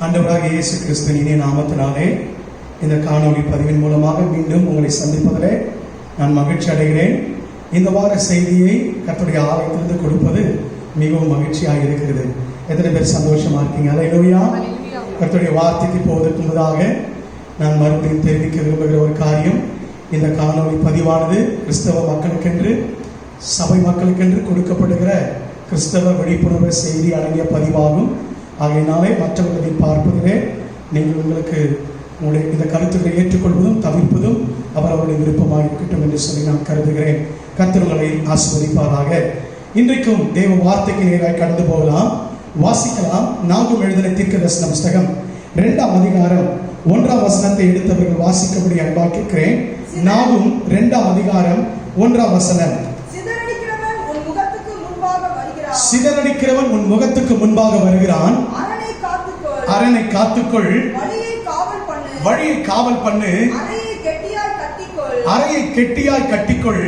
ஆண்டவராகிய இயேசு கிறிஸ்துவின் இனிய நாமத்தினாலே இந்த காணொளி பதிவின் மூலமாக மீண்டும் உங்களை சந்திப்பதிலே நான் மகிழ்ச்சி அடைகிறேன். இந்த வார செய்தியை கர்த்தருடைய ஆலயத்திலிருந்து கொடுப்பது மிகவும் மகிழ்ச்சியாக இருக்கிறது. எத்தனை பேர் சந்தோஷமா இருக்கீங்க? அல்லேலூயா. கர்த்தருடைய வார்த்தைக்கு போவதற்கு முன்னதாக நான் மறுபடியும் தெரிவிக்க விரும்புகிற ஒரு காரியம், இந்த காணொளி பதிவானது கிறிஸ்தவ மக்களுக்கென்று, சபை மக்களுக்கென்று கொடுக்கப்படுகிற கிறிஸ்தவ விழிப்புணர்வு செய்தி அடங்கிய பதிவாகும். ஆகையினாலே மற்றவர்களை பார்ப்பதிலே நீங்கள் உங்களுக்கு உங்களுடைய இந்த கருத்துக்களை ஏற்றுக்கொள்வதும் தவிர்ப்பதும் அவர்களுடைய விருப்பமாக இருக்கட்டும் என்று சொல்லி நான் கருதுகிறேன். கர்த்தர் உங்களை ஆசீர்வதிப்பாராக. இன்றைக்கும் தேவ வார்த்தைக்கு நேராக கடந்து போகலாம். வாசிக்கலாம். நாகும் எழுதின தீர்க்கதரிசன புஸ்தகம் 2ஆம் அதிகாரம் 1ஆம் வசனத்தை எடுத்தவர்கள் வாசிக்கபடி அன்பாக கேட்கிறேன். நாகும் 2ஆம் அதிகாரம் 1ஆம் வசனம். சிதறடிக்கிறவன் உன் முகத்துக்கு முன்பாக வருகிறான், அரணை காத்துக்கொள், வழியை காவல் பண்ணு, அறையை கெட்டியாய் கட்டிக்கொள்,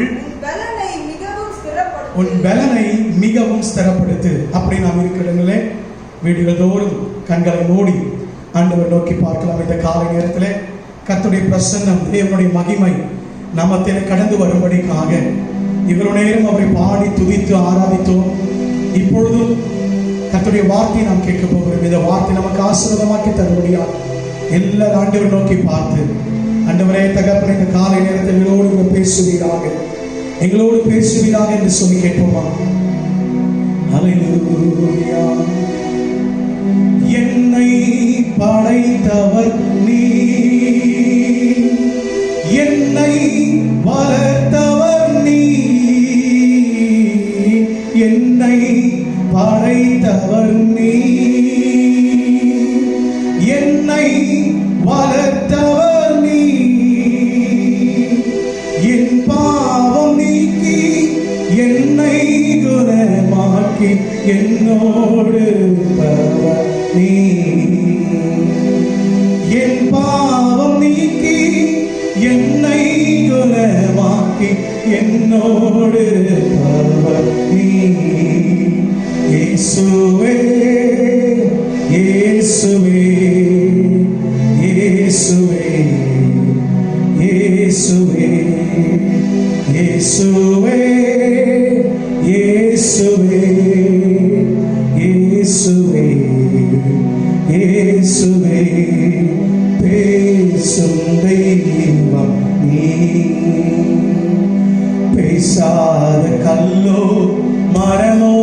உன் பலனை மிகவும் ஸ்திரப்படுத்து. அப்படி நாம் இருக்கிறவங்களே வீடுகள் தோறும் கண்களை மூடி ஆண்டவர் நோக்கி பார்க்கலாம். இந்த காலை நேரத்தில் கர்த்தருடைய பிரசன்னம், தேவனுடைய மகிமை நமத்திலே கடந்து வரும்படிக்காக இவ்வளவு நேரம் அவரை பாடி துதித்து ஆராதித்தோம். இப்பொழுதும் கர்த்தருடைய வார்த்தையை நாம் கேட்க போகிறோம். இந்த வார்த்தை நமக்கு ஆசீர்வாதமாக்கி தரும்படியாக எல்லாரும் ஆண்டவரை நோக்கி பார்த்து, ஆண்டவரே தகப்பனே, இந்த காலை நேரத்தில் எங்களோடு பேசுவீராக, எங்களோடு பேசுவீராக என்று சொல்லி கேட்போமா? அல்லேலூயா. என்னை படைத்தவர் நீ, என்னை வளர்த்தவர் நீ, என்னை படைத்தவர் நீ, என்னை வளர்த்தவர் நீ, என் பாவம் நீக்கி என்னை குணமாக்கி என்னோடு இருப்பவர் நீ, என் பாவம் நீக்கி என்னை குணமாக்கி என்னோடு இருப்பவர் நீ. இயேசுவே இயேசுவே இயேசுவே இயேசுவே இயேசுவே இயேசுவே இயேசுவே இயேசுவே பேசும் தெய்வம் நீ, பேசாத கல்லோ மரமோ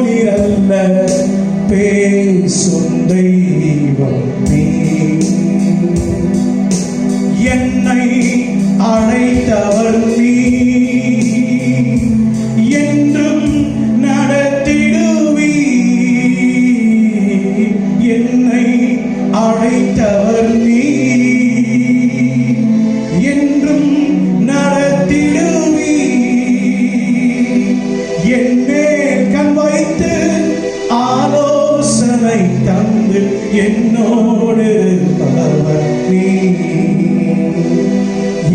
நிரல்ல, பேசும் தெய்வம் நீ, என்னை அழைத்தவர் நீ, என்றும் நடத்திடுவி, என்னை அழைத்தவர் நீ, என்றும் நடத்திடுவி, என்னேல் கண் வைத்து ஆலோசனை தந்து என்னோடு இருப்பவர் நீ,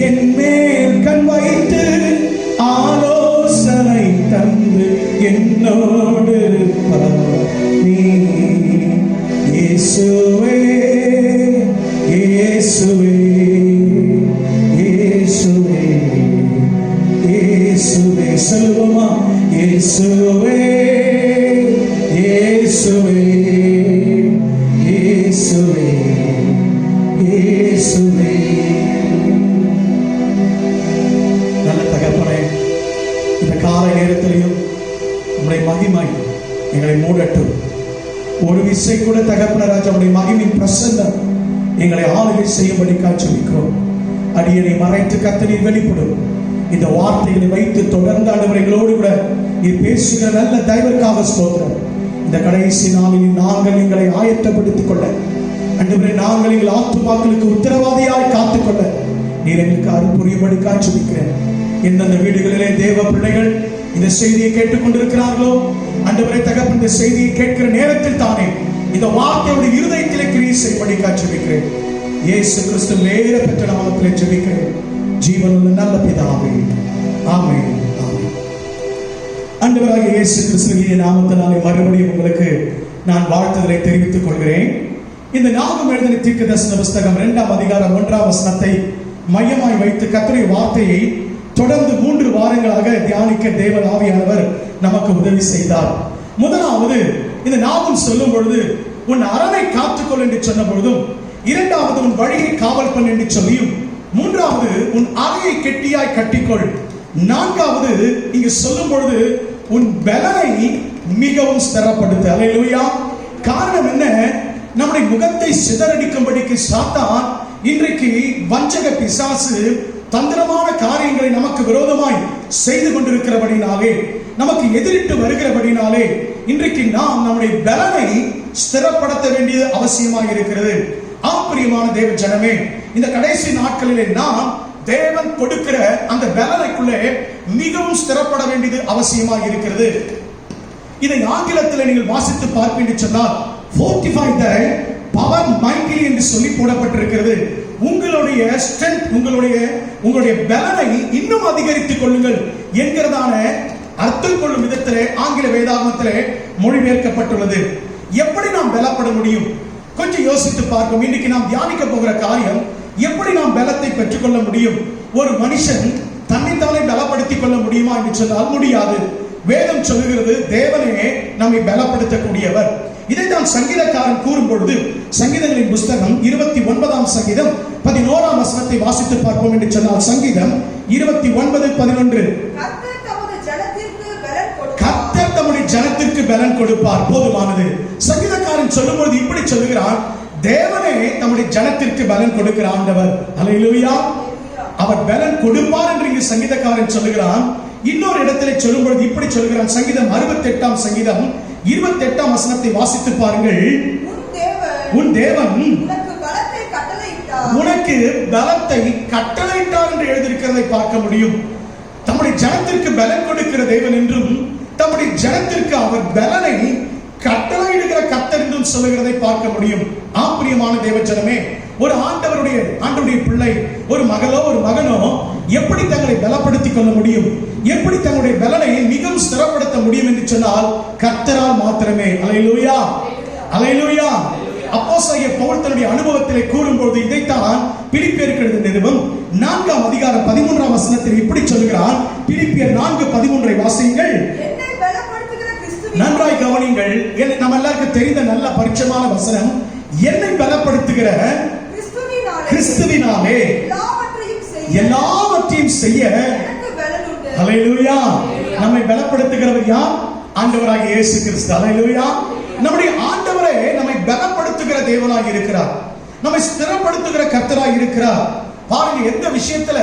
என் மேல் கண் வைத்து ஆலோசனை தந்து என்னோடு இருப்பவர் நீ. இயேசுவே இயேசுவே இயேசுவே இயேசுவே சொல்லுவோமா? இயேசுவே இயேசுவே இயேசுவே இயேசுவே. நல்ல தகப்பனே, இந்த காலை நேரத்திலையும் நம்முடைய மகிமை எங்களை மூடட்டும். ஒரு விசை கூட தகப்பன ராஜா நம்முடைய மகிமையின் பிரசன்னம் எங்களை ஆளுகை செய்யும்படி காட்சிக்கிறோம். அடியனை மறைத்து கர்த்தர் வெளிப்படும். இந்த வார்த்தைகளை வைத்து தொடர்ந்து ஆண்டவர்களோடு கூட நீர் பேசுகிற நல்ல தயவுக்காக ஸ்தோத்திரம். இந்த கடைசி நாளில் நாங்கள் எங்களை ஆயத்தப்படுத்திக் கொள்ள, ஆண்டவரே, நாங்கள் எங்கள் ஆத்துமாக்களுக்கு உத்தரவாதியாய் காத்துக்கொள்ள நீர் எங்களுக்கு அருள் புரியும்படி காட்சிக்கிறேன். எந்தெந்த வீடுகளிலே தேவ பிள்ளைகள் இந்த செய்தியை கேட்டுக்கொண்டிருக்கிறார்களோ, ஆண்டவரே தகப்பன், இந்த செய்தியை கேட்கிற நேரத்தில் தானே இந்த வார்த்தையோட இருதயத்திலே கிரியை செய்யும்படி காட்சிக்கிறேன். இயேசு கிறிஸ்து நேர பெற்ற நாமத்திலே ஜெபிக்கிறேன் ஜீவனுள்ள நல்ல பிதாவே, ஆமென். ஆண்டவராகிய இயேசு கிறிஸ்துவின் நாமத்தினாலே மறுபடியும் உங்களுக்கு நான் வாழ்த்துதலை தெரிவித்துக் கொள்கிறேன். இந்த நாகும் எழுதின தீர்க்கதரிசன புஸ்தகம் 2ஆம் அதிகாரம் 1ஆம் வசனத்தை மையமாய் வைத்து கர்த்தருடைய வார்த்தையை தொடர்ந்து 3 வாரங்களாக தியானிக்க தேவ ஆவியானவர் நமக்கு உதவி செய்தார். முதலாவது, இந்த நாகும் சொல்லும் பொழுது உன் அரணை காத்துக்கொள் என்று சொன்ன பொழுதும், இரண்டாவது உன் வழியை காவல் பண்ணு என்று சொல்லியும், மூன்றாவது உன் அறையை கெட்டியாய் கட்டிக்கொள், நான்காவது இங்கு சொல்லும் பொழுது உன் பலனை மிகவும் ஸ்திரப்படுத்து. அல்லேலூயா. காரணம் என்ன? நம்முடைய முகத்தை சிதறடிக்கும்படிக்கு சாத்தான் இன்றைக்கு வஞ்சக பிசாசு தந்திரமான காரியங்களை நமக்கு விரோதமாய் செய்து கொண்டிருக்கிறபடினாலே, நமக்கு எதிரிட்டு வருகிறபடினாலே இன்றைக்கு நாம் நம்முடைய பலனை ஸ்திரப்படுத்த வேண்டியது அவசியமாக இருக்கிறது. பிரியமான தேவ ஜனமே, இந்த கடைசி நாட்களிலே நாம் தேவன் கொடுக்கிற அந்த பலனைக்குள்ளே மிகவும் ஸ்திரப்பட வேண்டியது அவசியமாக இருக்கிறது. இதை ஆங்கிலத்தில் நீங்கள் வாசித்து பார்ப்பீங்க சொன்னால் fortify thy power mightily என்று சொல்லி போடப்பட்டிருக்கிறது. உங்களுடைய ஸ்ட்ரென்த், உங்களுடைய பலனை இன்னும் அதிகரித்துக் கொள்ளுங்கள் என்கிறதான அர்த்தம் கொள்ளும் விதத்திலே ஆங்கில வேதாகமத்திலே மொழிபெயர்க்கப்பட்டுள்ளது. எப்படி நாம் பலப்பட முடியும்? கொஞ்சம் யோசித்து பார்ப்போம். இன்னைக்கு நாம் தியானிக்க போகிற காரியம், எப்படி நாம் பலத்தை பெற்றுக்கொள்ள முடியும்? ஒரு மனுஷன் தன்னைத்தானே பலப்படுத்திக் கொள்ள முடியுமா என்று சொன்னால் முடியாது. வேதம் சொல்லுகிறது தேவனே நம்மை பலப்படுத்தக்கூடியவர். இதைத்தான் சங்கீதக்காரன் கூறும் பொழுது, சங்கீதங்களின் புஸ்தகம் 29ஆம் சங்கீதம் 11ஆம் வசனத்தை வாசித்து பார்ப்போம் என்று சொன்னால், சங்கீதம் 29:11, கர்த்தர் தம்முடைய ஜனத்திற்கு பலன் கொடுப்பார். போதுமானது. சங்கீதக்காரன் சொல்லும் பொழுது இப்படி சொல்லுகிறான், தேவனே தம்முடைய ஜனத்திற்கு பலன் கொடுக்கிற ஆண்டவர். அல்லேலூயா. அவர் பலன் கொடுப்பார் என்று இங்கு சங்கீதக்காரன் சொல்லுகிறான். இன்னொரு இடத்திலே சொல்லும் பொழுது இப்படி சொல்லுகிறான். சங்கீதம் 68ஆம் சங்கீதம் 28ஆம் வசனத்தை வாசித்து பாருங்கள். உன் தேவன் உனக்கு பலத்தை கட்டளையிட்டார் என்று எழுதியிருக்கிறதை பார்க்க முடியும். தம்முடைய ஜனத்திற்கு பலன் கொடுக்கிற தேவன் என்றும், தம்முடைய ஜனத்திற்கு அவர் பலனை கட்டளையிடுகிற கர்த்தர் என்றும் சொல்லுகிறதை பார்க்க முடியும். பிரியமான தேவ ஜனமே, ஒரு ஆண்டவருடைய பிள்ளை, ஒரு மகளோ ஒரு மகனோ எப்படி தங்களை பலப்படுத்திக் கொள்ள முடியும்? எப்படி தங்களுடைய பலனை மிகவும் ஸ்திரப்படுத்த முடியும் என்று சொன்னால் கர்த்தரால் மாத்திரமே. அல்லேலூயா, அல்லேலூயா. அப்போஸ்தலனாகிய பவுல் தன்னுடைய அனுபவத்திலே கூறும்போது இதைத்தான் பிலிப்பியருக்கு எழுதின நிருபம் 4ஆம் அதிகாரம் 13ஆம் வசனத்தில் இப்படி சொல்கிறான். பிலிப்பியர் 4:13 வாசியுங்கள். நன்றாய் கவனிங்கள். நம்ம எல்லாருக்கும் தெரிந்த நல்ல பரிச்சயமான வசனம், என்னை பலப்படுத்துகிற கிறிஸ்துவினாலே எல்லாவற்றையும் செய்ய. அல்லேலூயா. நம்மை பலப்படுத்துகிறவர் யார்? ஆண்டவராகிய இயேசு கிறிஸ்து. அல்லேலூயா. நம்முடைய ஆண்டவரே நம்மை பலப்படுத்துகிற தேவனாக இருக்கிறார், நம்மை ஸ்திரப்படுத்துகிற கர்த்தராக இருக்கிறார். பாருங்க, எந்த விஷயத்துல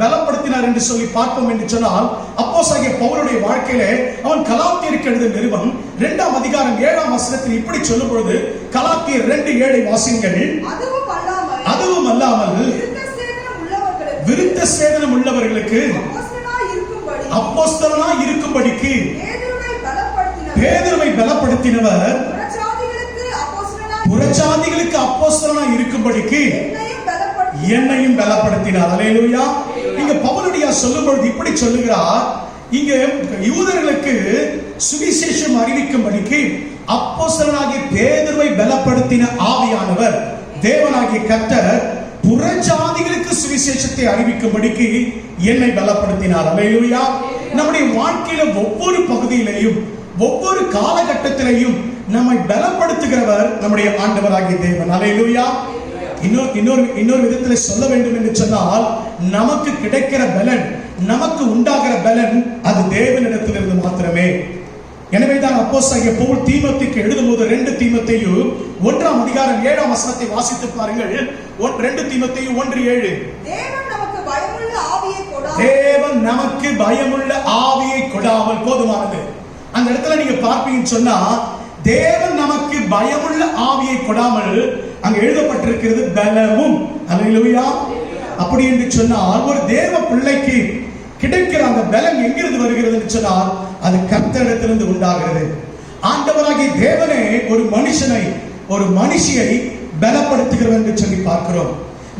பலப்படுத்தினார் என்று சொல்லி பார்ப்போம் என்று சொன்னால், அப்போஸ்தலனாகிய பவுலுடைய வாழ்க்கையிலே அவன் கலாத்தியருக்கு எழுதின நிருபம் 2ஆம் அதிகாரம் 7ஆம் வசனத்தில் இப்படி சொல்லும் பொழுது, கலாத்தியர் 2:7 வாசியுங்கள். அதுவும் அல்லாமல் விருத்த சேதனம் உள்ளவர்களுக்கு அப்போஸ்தலனாய் இருக்கும்படிக்கு பேதுருவை பலப்படுத்தினவர் புறஜாதிகளுக்கு அப்போஸ்தலனாய் இருக்கும்படிக்கு என்னையும் பலப்படுத்தினார். அல்லேலூயா. இங்க பவுலடியா சொல்லும் பொழுது இப்படி சொல்லுகிறார், இங்க யூதர்களுக்கு சுவிசேஷம் அறிவிக்கும்படிக்கு அப்போஸ்தலனாகிய பேதுருவை பலப்படுத்தின ஆவியானவர் தேவனாகிய கர்த்தர் புறஜாதிகளுக்கு சுவிசேஷத்தை அறிவிக்கும்படிக்கு என்னை பலப்படுத்தினார். அல்லேலூயா. நம்முடைய வாழ்க்கையில ஒவ்வொரு பகுதியிலேயும் ஒவ்வொரு காலகட்டத்திலேயும் நம்மை பலப்படுத்துகிறவர் நம்முடைய ஆண்டவராகிய தேவன். அல்லேலூயா. இன்னொரு விதத்தில் சொல்ல வேண்டும் என்று சொன்னால், நமக்கு கிடைக்கிற பலன், நமக்கு உண்டாகிற பலன் அது தேவனிடத்திலிருந்து மாத்திரமே. எனவேதான் அப்போஸ்தலனாகிய பவுல் தீமோத்தேயுக்கு எழுதும்போது 2 தீமோத்தேயு 1ஆம் அதிகாரம் 7ஆம் வசனத்தை வாசித்து பாருங்கள். 2 தீமோத்தேயு 1:7, தேவன் நமக்கு பயமுள்ள ஆவியை கொடாமல். போதுமானது. அந்த இடத்துல நீங்க பார்ப்பீங்கன்னு சொன்னா, தேவன் நமக்கு பயமுள்ள ஆவியை கொடாமல் அங்க எழுதப்பட்டிருக்கிறது பலமும். அல்லேலூயா. அப்படி என்று சொன்னால் ஒரு தேவ பிள்ளைக்கு கிடைக்கிற அந்த பலம் எங்கிருந்து வருகிறது என்று சொன்னால் அது கர்த்தரிடத்திலிருந்து உண்டாகிறது. ஆண்டவராகிய தேவனே ஒரு மனுஷனை, ஒரு மனுஷியை பலப்படுத்துகிறவர் என்று சொல்லி பார்க்கிறோம்.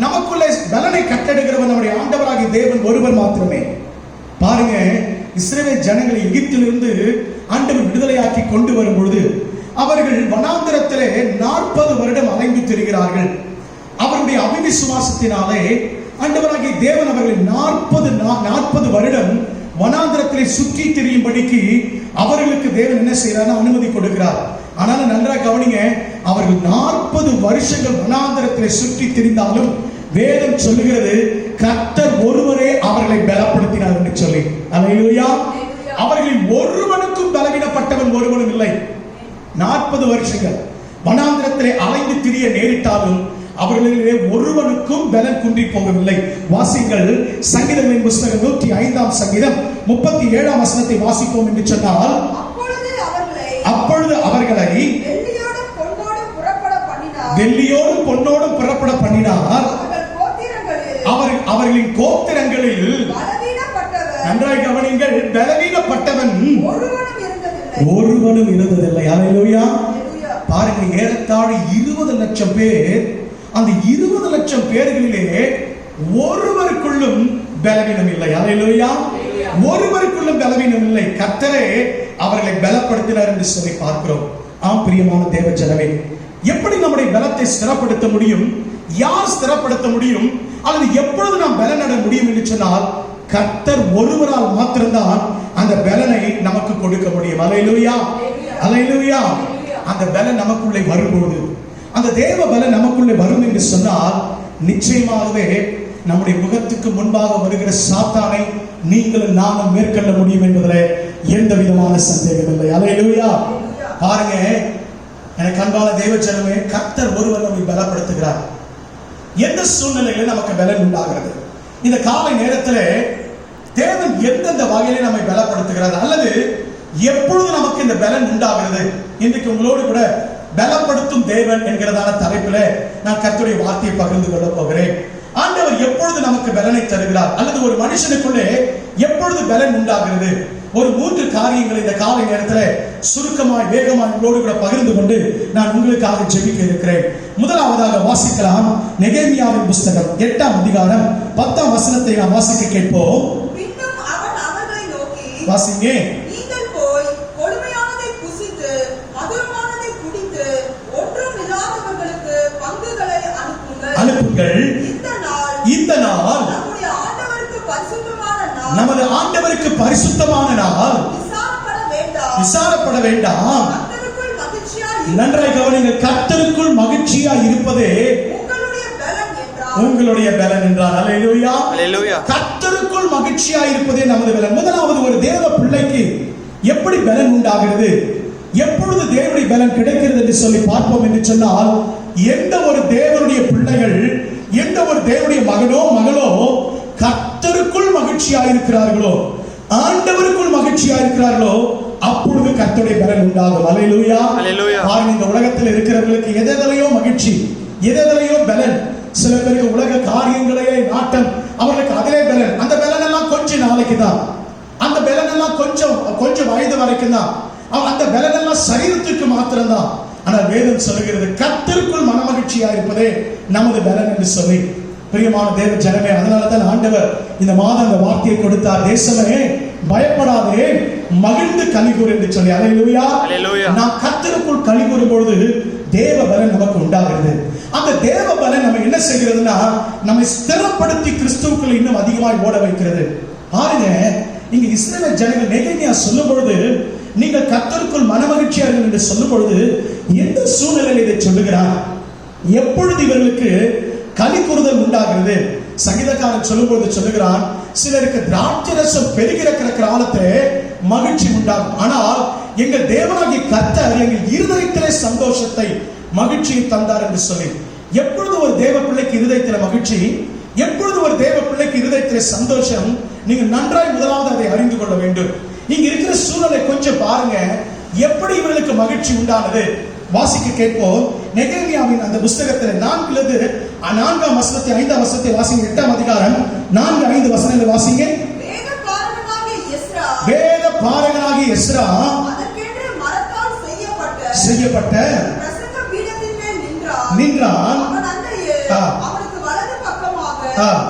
நமக்குள்ள பலனை கட்டடுகிறவர் நம்முடைய ஆண்டவராகிய தேவன் ஒருவர் மாத்திரமே. பாருங்க, இஸ்ரவேல் ஜனங்களை எகிப்திலிருந்து ஆண்டவர் விடுதலையாக்கி கொண்டு வரும் பொழுது அவர்கள் வனாந்திரத்திலே 40 வருடம் அலைந்து திரிகிறார்கள். அவருடைய அவிசுவாசத்தினாலே ஆண்டவராகிய தேவன் அவர்களை 40 வருடம் வனாந்திரத்திலே சுற்றி திரியும்படிக்கு அவர்களுக்கு தேவன் என்ன செய்யறாரு? அனுமதி கொடுக்கிறார். ஆனாலும் நன்றாக கவனிங்க, அவர்கள் 40 வருஷங்கள் வனாந்திரத்திலே சுற்றி திரிந்தாலும் வேதம் சொல்லுகிறது கர்த்தர் ஒருவரே அவர்களை பலப்படுத்தினார் என்று சொல்லி. அல்லேலூயா. அவர்களில் ஒருவனுக்கும் பலவீனப்பட்டவன் ஒருவனும் இல்லை. 40 வருஷங்கள் வனாந்திரத்திலே அலைந்து திரிய நேரிட்டாலும் அவர்களிலே ஒருவனுக்கும் பலன் குன்றி போகவில்லை. வாசிங்கள் சங்கீதங்களின் புத்தகம் 105ஆம் சங்கீதம் 37ஆம் வசனத்தை வாசிப்போம் என்று சொன்னால், அப்பொழுது அவர்களை வெள்ளியோடும் பொன்னோடும் புறப்பட பண்ணினார். அவர்களின் கோத்திரங்களில் நன்றாய் கவனிங்கள், பலவீனப்பட்டவன் ஒருவனும் இருந்ததில்லை. அல்லேலூயா. பாருங்க, ஏறத்தாழ 20 லட்சம் பேர். அந்த 20 லட்சம் பேர்களிலே ஒருவருக்குள்ளும் பலவீனம் இல்லை. அல்லேலூயா. ஒருவருக்குள்ளும் பலவீனம் இல்லை. கர்த்தரே அவர்களை பலப்படுத்தினார் என்று சொல்லி பார்க்கிறோம். ஆம் பிரியமான தேவ ஜனமே, எப்படி நம்முடைய பலத்தை ஸ்திரப்படுத்த முடியும்? யார் ஸ்திரப்படுத்த முடியும்? அல்லது எப்பொழுது நாம் பலனட முடியும் என்று சொன்னால், கர்த்தர் ஒருவரால் மாத்திரம்தான் அந்த பலனை நமக்கு கொடுக்க முடியும். அல்லேலூயா. அல்லேலூயா. அந்த பலன் நமக்குள்ளே வரும்போது, அந்த தேவ பலன் நமக்குள்ளே வரும் என்று சொன்னால், நிச்சயமாகவே நம்முடைய முகத்துக்கு முன்பாக வருகிற சாத்தானை நீங்களும் நானும் மேற்கொள்ள முடியும் என்பதில் எந்த விதமான சந்தேகம் இல்லை. அல்லேலூயா. பாருங்க, எனக்கு அன்பான தேவ ஜனமே, கர்த்தர் ஒருவர் நம்மை பலப்படுத்துகிறார். எந்த சூழ்நிலையில நமக்கு பலன் உண்டாகிறது? இந்த காலை நேரத்தில் தேவன் எந்தெந்த வகையில நம்மை பலப்படுத்துகிறார், அல்லது எப்பொழுது நமக்கு இந்த பலன் உண்டாகிறது? இன்றைக்கு உங்களோடு கூட பலப்படுத்தும் தேவன் என்கிறதான தலைப்பில் நான் கர்த்தருடைய வார்த்தையை பகிர்ந்து கொள்ள போகிறேன். ஆண்டவர் எப்பொழுது நமக்கு பலனை தருகிறார், அல்லது ஒரு மனுஷனுக்குள்ளே எப்பொழுது பலன் உண்டாகிறது? ஒரு 3 காரியங்களை இந்த காலை நேரத்தில் சுருக்கமாய் வேகமாய் உங்களோடு கூட பகிர்ந்து கொண்டு நான் உங்களுக்காக ஜெபிக்க இருக்கிறேன். முதலாவதாக வாசிக்கலாம், நெகேமியாவின் புத்தகம் 8ஆம் அதிகாரம் 10ஆம் வசனத்தை நாம் வாசிக்க கேட்போம். வாசிங்க. அனுப்புங்கள். இந்த நாள் நமது ஆண்டவருக்கு பரிசுத்தமான நாள். விசாரப்பட வேண்டாம். நன்றாய் கவனிங்கள், கர்த்தருக்குள் மகிழ்ச்சியா இருப்பதே உங்களுடைய பலன் என்றார். அல்லேலூயா. கர்த்தருக்குள் மகிழ்ச்சியா இருப்பதே நமது பலன். முதலாவது, ஒரு தேவ பிள்ளைக்கு எப்படி பலன் உண்டாகிறது, எப்பொழுது தேவனுடைய பலன் கிடைக்கிறது என்று சொல்லி பார்ப்போம் என்று சொன்னால், எந்த ஒரு தேவனுடைய பிள்ளைகள், எந்த ஒரு தேவனுடைய மகனோ மகளோ கர்த்தருக்குள் மகிழ்ச்சியா இருக்கிறார்களோ, ஆண்டவருக்குள் மகிழ்ச்சியா இருக்கிறார்களோ, அப்பொழுது கர்த்தருடைய பலன் உண்டாகும். அல்லேலூயா. பாருங்க, இந்த உலகத்தில் இருக்கிறவர்களுக்கு எதெதையோ மகிழ்ச்சி, எதெதையோ பலன். சில பேருக்கு உலக காரியங்களையே நாட்டம், அவர்களுக்கு அதிலே பலன். அந்த பலன் எல்லாம் கொஞ்சம் நாளைக்கு தான், அந்த பலன் எல்லாம் கொஞ்சம் வயது வரைக்கும் தான், அந்த பலன் எல்லாம் சரீரத்துக்கு மாத்திரம் தான். ஆனால் வேதம் சொல்லுகிறது கர்த்தருக்குள் மனமகிழ்ச்சியா இருப்பதே நமது பலன் என்று சொல்லி. பிரியமான தேவ ஜனமே, அதனாலதான் ஆண்டவர் இந்த மாதம் அந்த வார்த்தையை கொடுத்தார். தேசமே பயப்படாதே, மகிழ்ந்து கலிகூர் என்று சொல்லி. அல்லேலூயா. நாம் கர்த்தருக்குள் கலிகூறும் பொழுது தேவ பலன் நமக்கு உண்டாகிறது. அந்த தேவ பலன் நம்ம என்ன செய்கிறதுனா, நம்மை ஸ்திரப்படுத்தி கிறிஸ்துவுக்குள் இன்னும் அதிகமாய் ஓட வைக்கிறது. பாருங்க, இங்க இஸ்ரவேல் ஜனங்கள் நெகேமியா சொல்லும் பொழுது, நீங்கள் கர்த்தருக்குள் மனமகிழ்ச்சியார்கள் என்று சொல்லும் பொழுது எந்த சூழ்நிலையில் இதை சொல்லுகிறார்? எப்பொழுது இவர்களுக்கு களி கூறுதல் உண்டாகிறது? சங்கீதக்காரன் சொல்லும் பொழுது சொல்லுகிறான், சிலருக்கு திராட்சரசம் பெருகிற காலத்தை மகிழ்ச்சி உண்டாகும், ஆனால் எங்கள் தேவனாகிய கர்த்தர் எங்கள் இருதயத்திலே சந்தோஷத்தை மகிழ்ச்சியை தந்தார் என்று சொல்லி. எப்பொழுது ஒரு தேவ பிள்ளைக்கு இருதயத்திலே மகிழ்ச்சி, எப்பொழுது ஒரு தேவ பிள்ளைக்கு இருதயத்திலே சந்தோஷம், நீங்க நன்றாய் முதலாவது அதை அறிந்து கொள்ள வேண்டும். இங்க இருக்கிற சூழலை கொஞ்சம் பாருங்க, எப்படி இவர்களுக்கு மகிழ்ச்சி உண்டானது. வாசிக்க கேட்போம். நெகேமியாவின் அந்த புத்தகத்தில் 4ஆம் வசனத்தை 5ஆம் வசனத்தை வாசிங்க. 8ஆம் அதிகாரம் 4-5 வசனங்களை வாசிங்க. வேத பாரகனாகிய எஸ்ரா செய்யப்பட்ட நின்றான். அவனுக்கு வலது பக்கமாக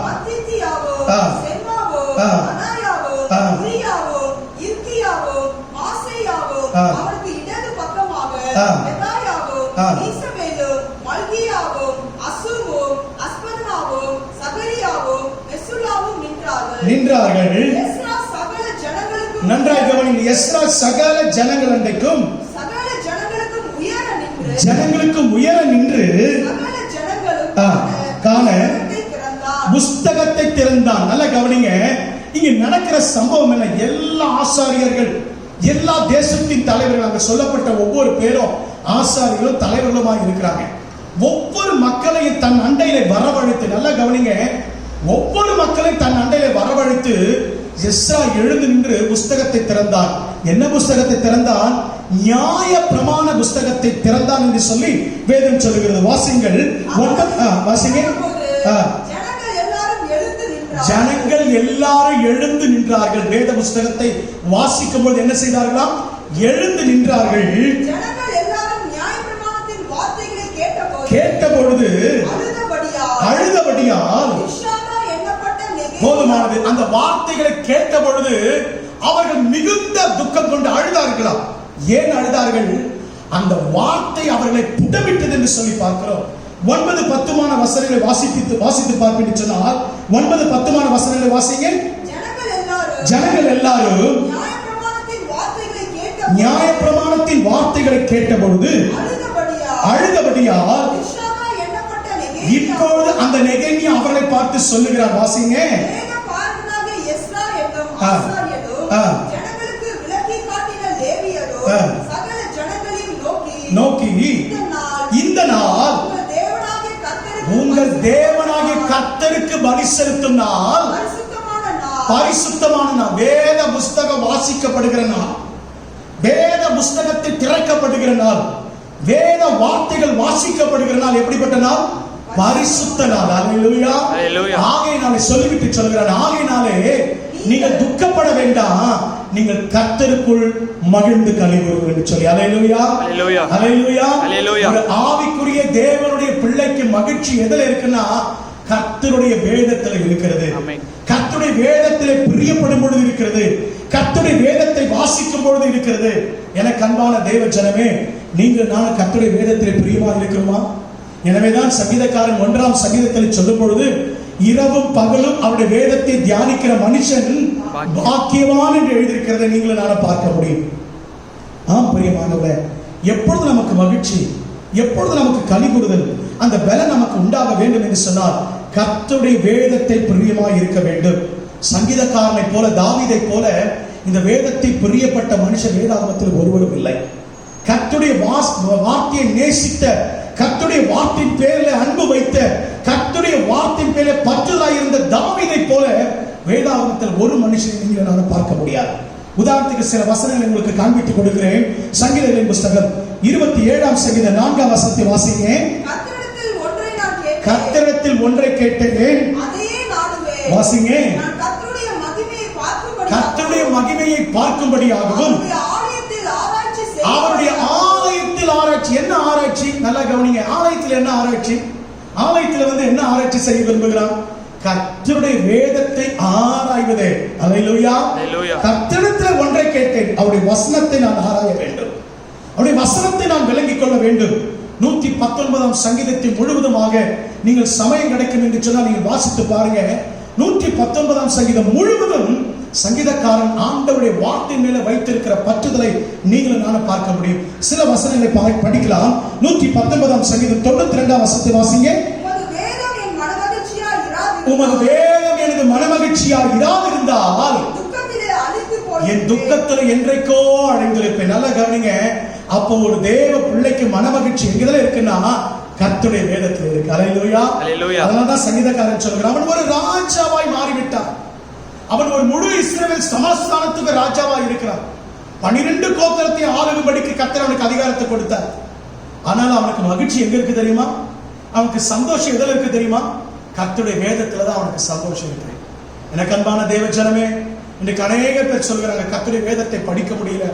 மத்தித்தியாவோ, செமாவோ, அனாயாவோ, உரியாவோ, இல்கியாவோ, மாசேயாவோ அவனுக்கு இடது பக்கமாக நின்றார்கள். எஸ்ரா சகல ஜனங்களுக்கும் நன்றாக கவனிங்க. எஸ்ரா சகல ஜனங்கள் அண்டைக்கும் சகல ஜனங்களுக்கும் உயர நின்று ஜனங்களுக்கும் உயர நின்று சகல ஜனங்களும் காண திறந்தான். புஸ்தகத்தை திறந்தான். நல்லா கவனிங்க. இங்க நடக்கிற சம்பவம் என்ன? எல்லா ஆசாரியர்கள், எல்லா தேசத்தின் தலைவர்கள், அங்க சொல்லப்பட்ட ஒவ்வொரு பேரும் ஆசாரியர்களும் தலைவர்களுமா இருக்கிறாங்க. ஒவ்வொரு மக்களையும் தன் அண்டையில வரவழைத்து, நல்லா கவனிங்க, ஒவ்வொரு மக்களையும் தன் அண்டையில வரவழைத்து எஸ்ரா எழுந்து நின்று புஸ்தகத்தை திறந்தான். என்ன புஸ்தகத்தை திறந்தான்? நியாய பிரமாண புஸ்தகத்தை திறந்தான் என்று சொல்லி வேதம் சொல்லுகிறது. வாசிங்கள். வாசிங்க. ஜனங்கள் எல்லாரும் எழுந்து நின்றார்கள். வேத புஸ்தகத்தை வாசிக்கும் போது என்ன செய்தார்களாம்? எழுந்து நின்றார்கள். ஜனங்கள் எல்லாரும் நியாயப்பிரமாணத்தின் வார்த்தைகளை கேட்ட பொழுது அழுதபடியால் போதுமானது. அந்த வார்த்தைகளை கேட்ட பொழுது அவர்கள் மிகுந்த துக்கம் கொண்டு அழுதார்களாம். ஏன் அழுதார்கள்? அந்த வார்த்தை அவர்களை புடமிட்டது என்று சொல்லி பார்க்கிறோம். 9-10 வசனங்களை வாசித்து பார்ப்பீங்க சொன்னால் 9-10 வசனங்களை வாசிங்க. ஜனங்கள் எல்லாரும் நியாயப்பிரமாணத்தின் வார்த்தைகளை கேட்ட பொழுது அழுதபடியால் இப்பொழுது அந்த நெகேமியா அவர்களை பார்த்து சொல்லுகிறார். வாசிங்க. நோக்கி இந்த நாள் உங்கள் தேவனாகிய கர்த்தருக்கு பலி செலுத்தும் நாள், பரிசுத்தமான நாள், வேத புஸ்தகம் வாசிக்கப்படுகிற நாள், வேத புஸ்தகத்தை திறக்கப்படுகிற நாள், வேத வார்த்தைகள் வாசிக்கப்படுகிற நாள். எப்படிப்பட்ட நாள்? பரிசுத்த நாள். அல்லேலூயா. ஆகையினாலே சொல்லிவிட்டு சொல்கிறார், ஆகையினாலே நீங்கள் துக்கப்பட வேண்டாம், நீங்கள் கர்த்தருக்குள் மகிழ்ந்து கலிகூறுங்கள் என்று சொல்லி. அல்லேலூயா. அல்லேலூயா. ஆவிக்குரிய தேவனுடைய பிள்ளைக்கு மகிழ்ச்சி எதில் இருக்குன்னா கர்த்தருடைய வேதத்தில் இருக்கிறது. கர்த்தருடைய வேதத்திலே பிரியப்படும் பொழுது இருக்கிறது. கர்த்தருடைய வேதத்தை வாசிக்கும் பொழுது இருக்கிறது. எனக்கு அன்பான தேவ ஜனமே, நீங்கள் நான் கர்த்தருடைய வேதத்திலே பிரியமா இருக்கிறோமா? எனவேதான் சங்கீதக்காரன் 1ஆம் சங்கீதத்தில் சொல்லும் பொழுது இரவும் பகலும் அவருடைய வேதத்தை தியானிக்கிற மனுஷன் பாக்கியவான் என்று எழுதியிருக்கிறதை நீங்கள் நான் பார்க்க முடியும். ஆம் பிரியமானவரே, எப்பொழுது நமக்கு மகிழ்ச்சி, எப்பொழுது நமக்கு கலிகூறுதல், அந்த பலன் நமக்கு உண்டாக வேண்டும் என்று சொன்னால் கர்த்தருடைய வேதத்தை பிரியமாய் இருக்க வேண்டும். சங்கீதக்காரனை போல, தாவீதை போல இந்த வேதத்தை பிரியப்பட்ட மனுஷன் வேதாகமத்தில் ஒருவரும் இல்லை. கர்த்தருடைய வார்த்தையை நேசித்த, கர்த்தருடைய வார்த்தையின் பேரில் அன்பு வைத்த, கர்த்தருடைய வார்த்தையின் பேரில் பற்றுதலாய் இருந்த தாவீதை போல வேதாகமத்தில் ஒரு மனுஷனை நீங்கள் நான் பார்க்க முடியாது. உதாரணத்துக்கு சில வசனங்களை உங்களுக்கு காண்பித்துக் கொடுக்கிறேன். சங்கீதங்களின் புஸ்தகம் 27ஆம் சங்கீதம் 4ஆம் வசனத்தை வாசிங்க. கர்த்தரிடத்தில் ஒன்றை கேட்டேன், வாசிங்க. கர்த்தருடைய மகிமையை பார்க்கும்படியாகவும் அவருடைய ஆலயத்தில் ஆராய்ச்சி. என்ன ஆராய்ச்சி? நல்லா கவனிங்க. ஆலயத்தில் என்ன ஆராய்ச்சி? ஆலயத்தில் என்ன ஆராய்ச்சி செய்ய விரும்புகிறான்? கர்த்தருடைய வேதத்தை ஆராய்வதே. அல்லேலூயா. கர்த்தரிடத்தில் ஒன்றை கேட்டேன், அவருடைய வசனத்தை நான் ஆராய வேண்டும், அவருடைய வசனத்தை நான் விளங்கிக் கொள்ள வேண்டும். 119ஆம் சங்கீதத்தை முழுவதுமாக நீங்கள் சமயம் கிடைக்கும் என்று சொன்னால் நீங்கள் வாசித்து பாருங்க. 119ஆம் சங்கீதம் முழுவதும் சங்கீதக்காரன் ஆண்டவருடைய வார்த்தை மேல வைத்திருக்கிற பற்றுதலை நீங்கள் நானும் பார்க்க முடியும். சில வசனங்களை படிக்கலாம். 119ஆம் சங்கீதம் 92ஆம் வசனத்தை வாசிங்க. உமது வேதம் எனது மனமகிழ்ச்சியா இராதிருந்தால் என் துக்கத்தில் என்றைக்கோ அடைந்திருப்பேன். நல்லா கவனிங்க. அப்போ ஒரு தேவ பிள்ளைக்கு மனமகிழ்ச்சி எங்கதான் இருக்குன்னா கர்த்தருடைய வேதத்தில் இருக்கு. அல்லேலூயா. அதனாலதான் சங்கீதக்காரன் சொல்கிறான், அவன் ஒரு ராஜாவாய் மாறிவிட்டான். அவன் ஒரு முழு இஸ்ரவேல் சமஸ்தானத்துக்கு ராஜாவாய் இருக்கிறான். 12 கோத்திரத்தை ஆளும்படிக்கு கர்த்தர் அவனுக்கு அதிகாரத்தை கொடுத்தார். ஆனால் அவனுக்கு மகிழ்ச்சி எங்க இருக்கு தெரியுமா? அவனுக்கு சந்தோஷம் எதில் இருக்கு தெரியுமா? கர்த்தருடைய வேதத்துல தான் அவனுக்கு சந்தோஷம் இருக்கு. எனக்கு அன்பான தேவ ஜனமே, இன்றைக்கு அநேக பேர் சொல்கிறாங்க கர்த்தருடைய வேதத்தை படிக்க முடியல,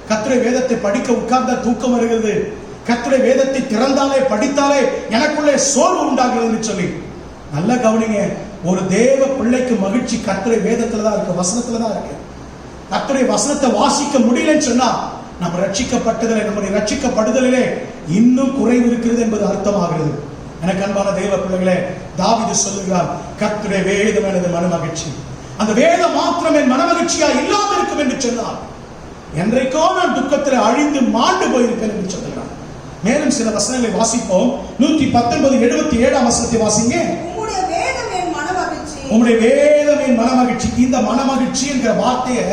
கர்த்தருடைய வேதத்தை படிக்க உட்கார்ந்தா தூக்கம் வருகிறது, கர்த்தருடைய வேதத்தை திறந்தாலே படித்தாலே எனக்குள்ளே சோர்வு உண்டாகிறது சொல்லி. நல்ல கவனிங்க. ஒரு தேவ பிள்ளைக்கு மகிழ்ச்சி கர்த்தருடைய வேதத்துல தான் இருக்கு, வசனத்துல தான் இருக்கு. கர்த்தருடைய வசனத்தை வாசிக்க முடியலன்னு சொன்னா நம்ம ரட்சிக்கப்பட்டதிலே, நம்முடைய ரட்சிக்கப்படுதலிலே இன்னும் குறைவு இருக்கிறது என்பது அர்த்தமாகிறது. எனக்கு அன்பான தேவ பிள்ளைகளே, தாவீது சொல்லுகிறார், கர்த்தருடைய வேதம் எனது மனமகிழ்ச்சி. அந்த வேதம் மாத்திரம் என் மனமகிழ்ச்சியா இல்லாமல் இருக்கும் என்று சொன்னார், என்றைக்கோ நான் துக்கத்தில் அழிந்து மாண்டு போயிருப்பேன் என்று சொல்கிறார். மேலும் சில வசனங்களை வாசிப்போம். 119:77 வசனத்தை வாசிங்க. உம்முடைய வேதம் என் மனமகிழ்ச்சி. உம்முடைய வேதம் என் மனமகிழ்ச்சி. இந்த மனமகிழ்ச்சி என்கிற வார்த்தையை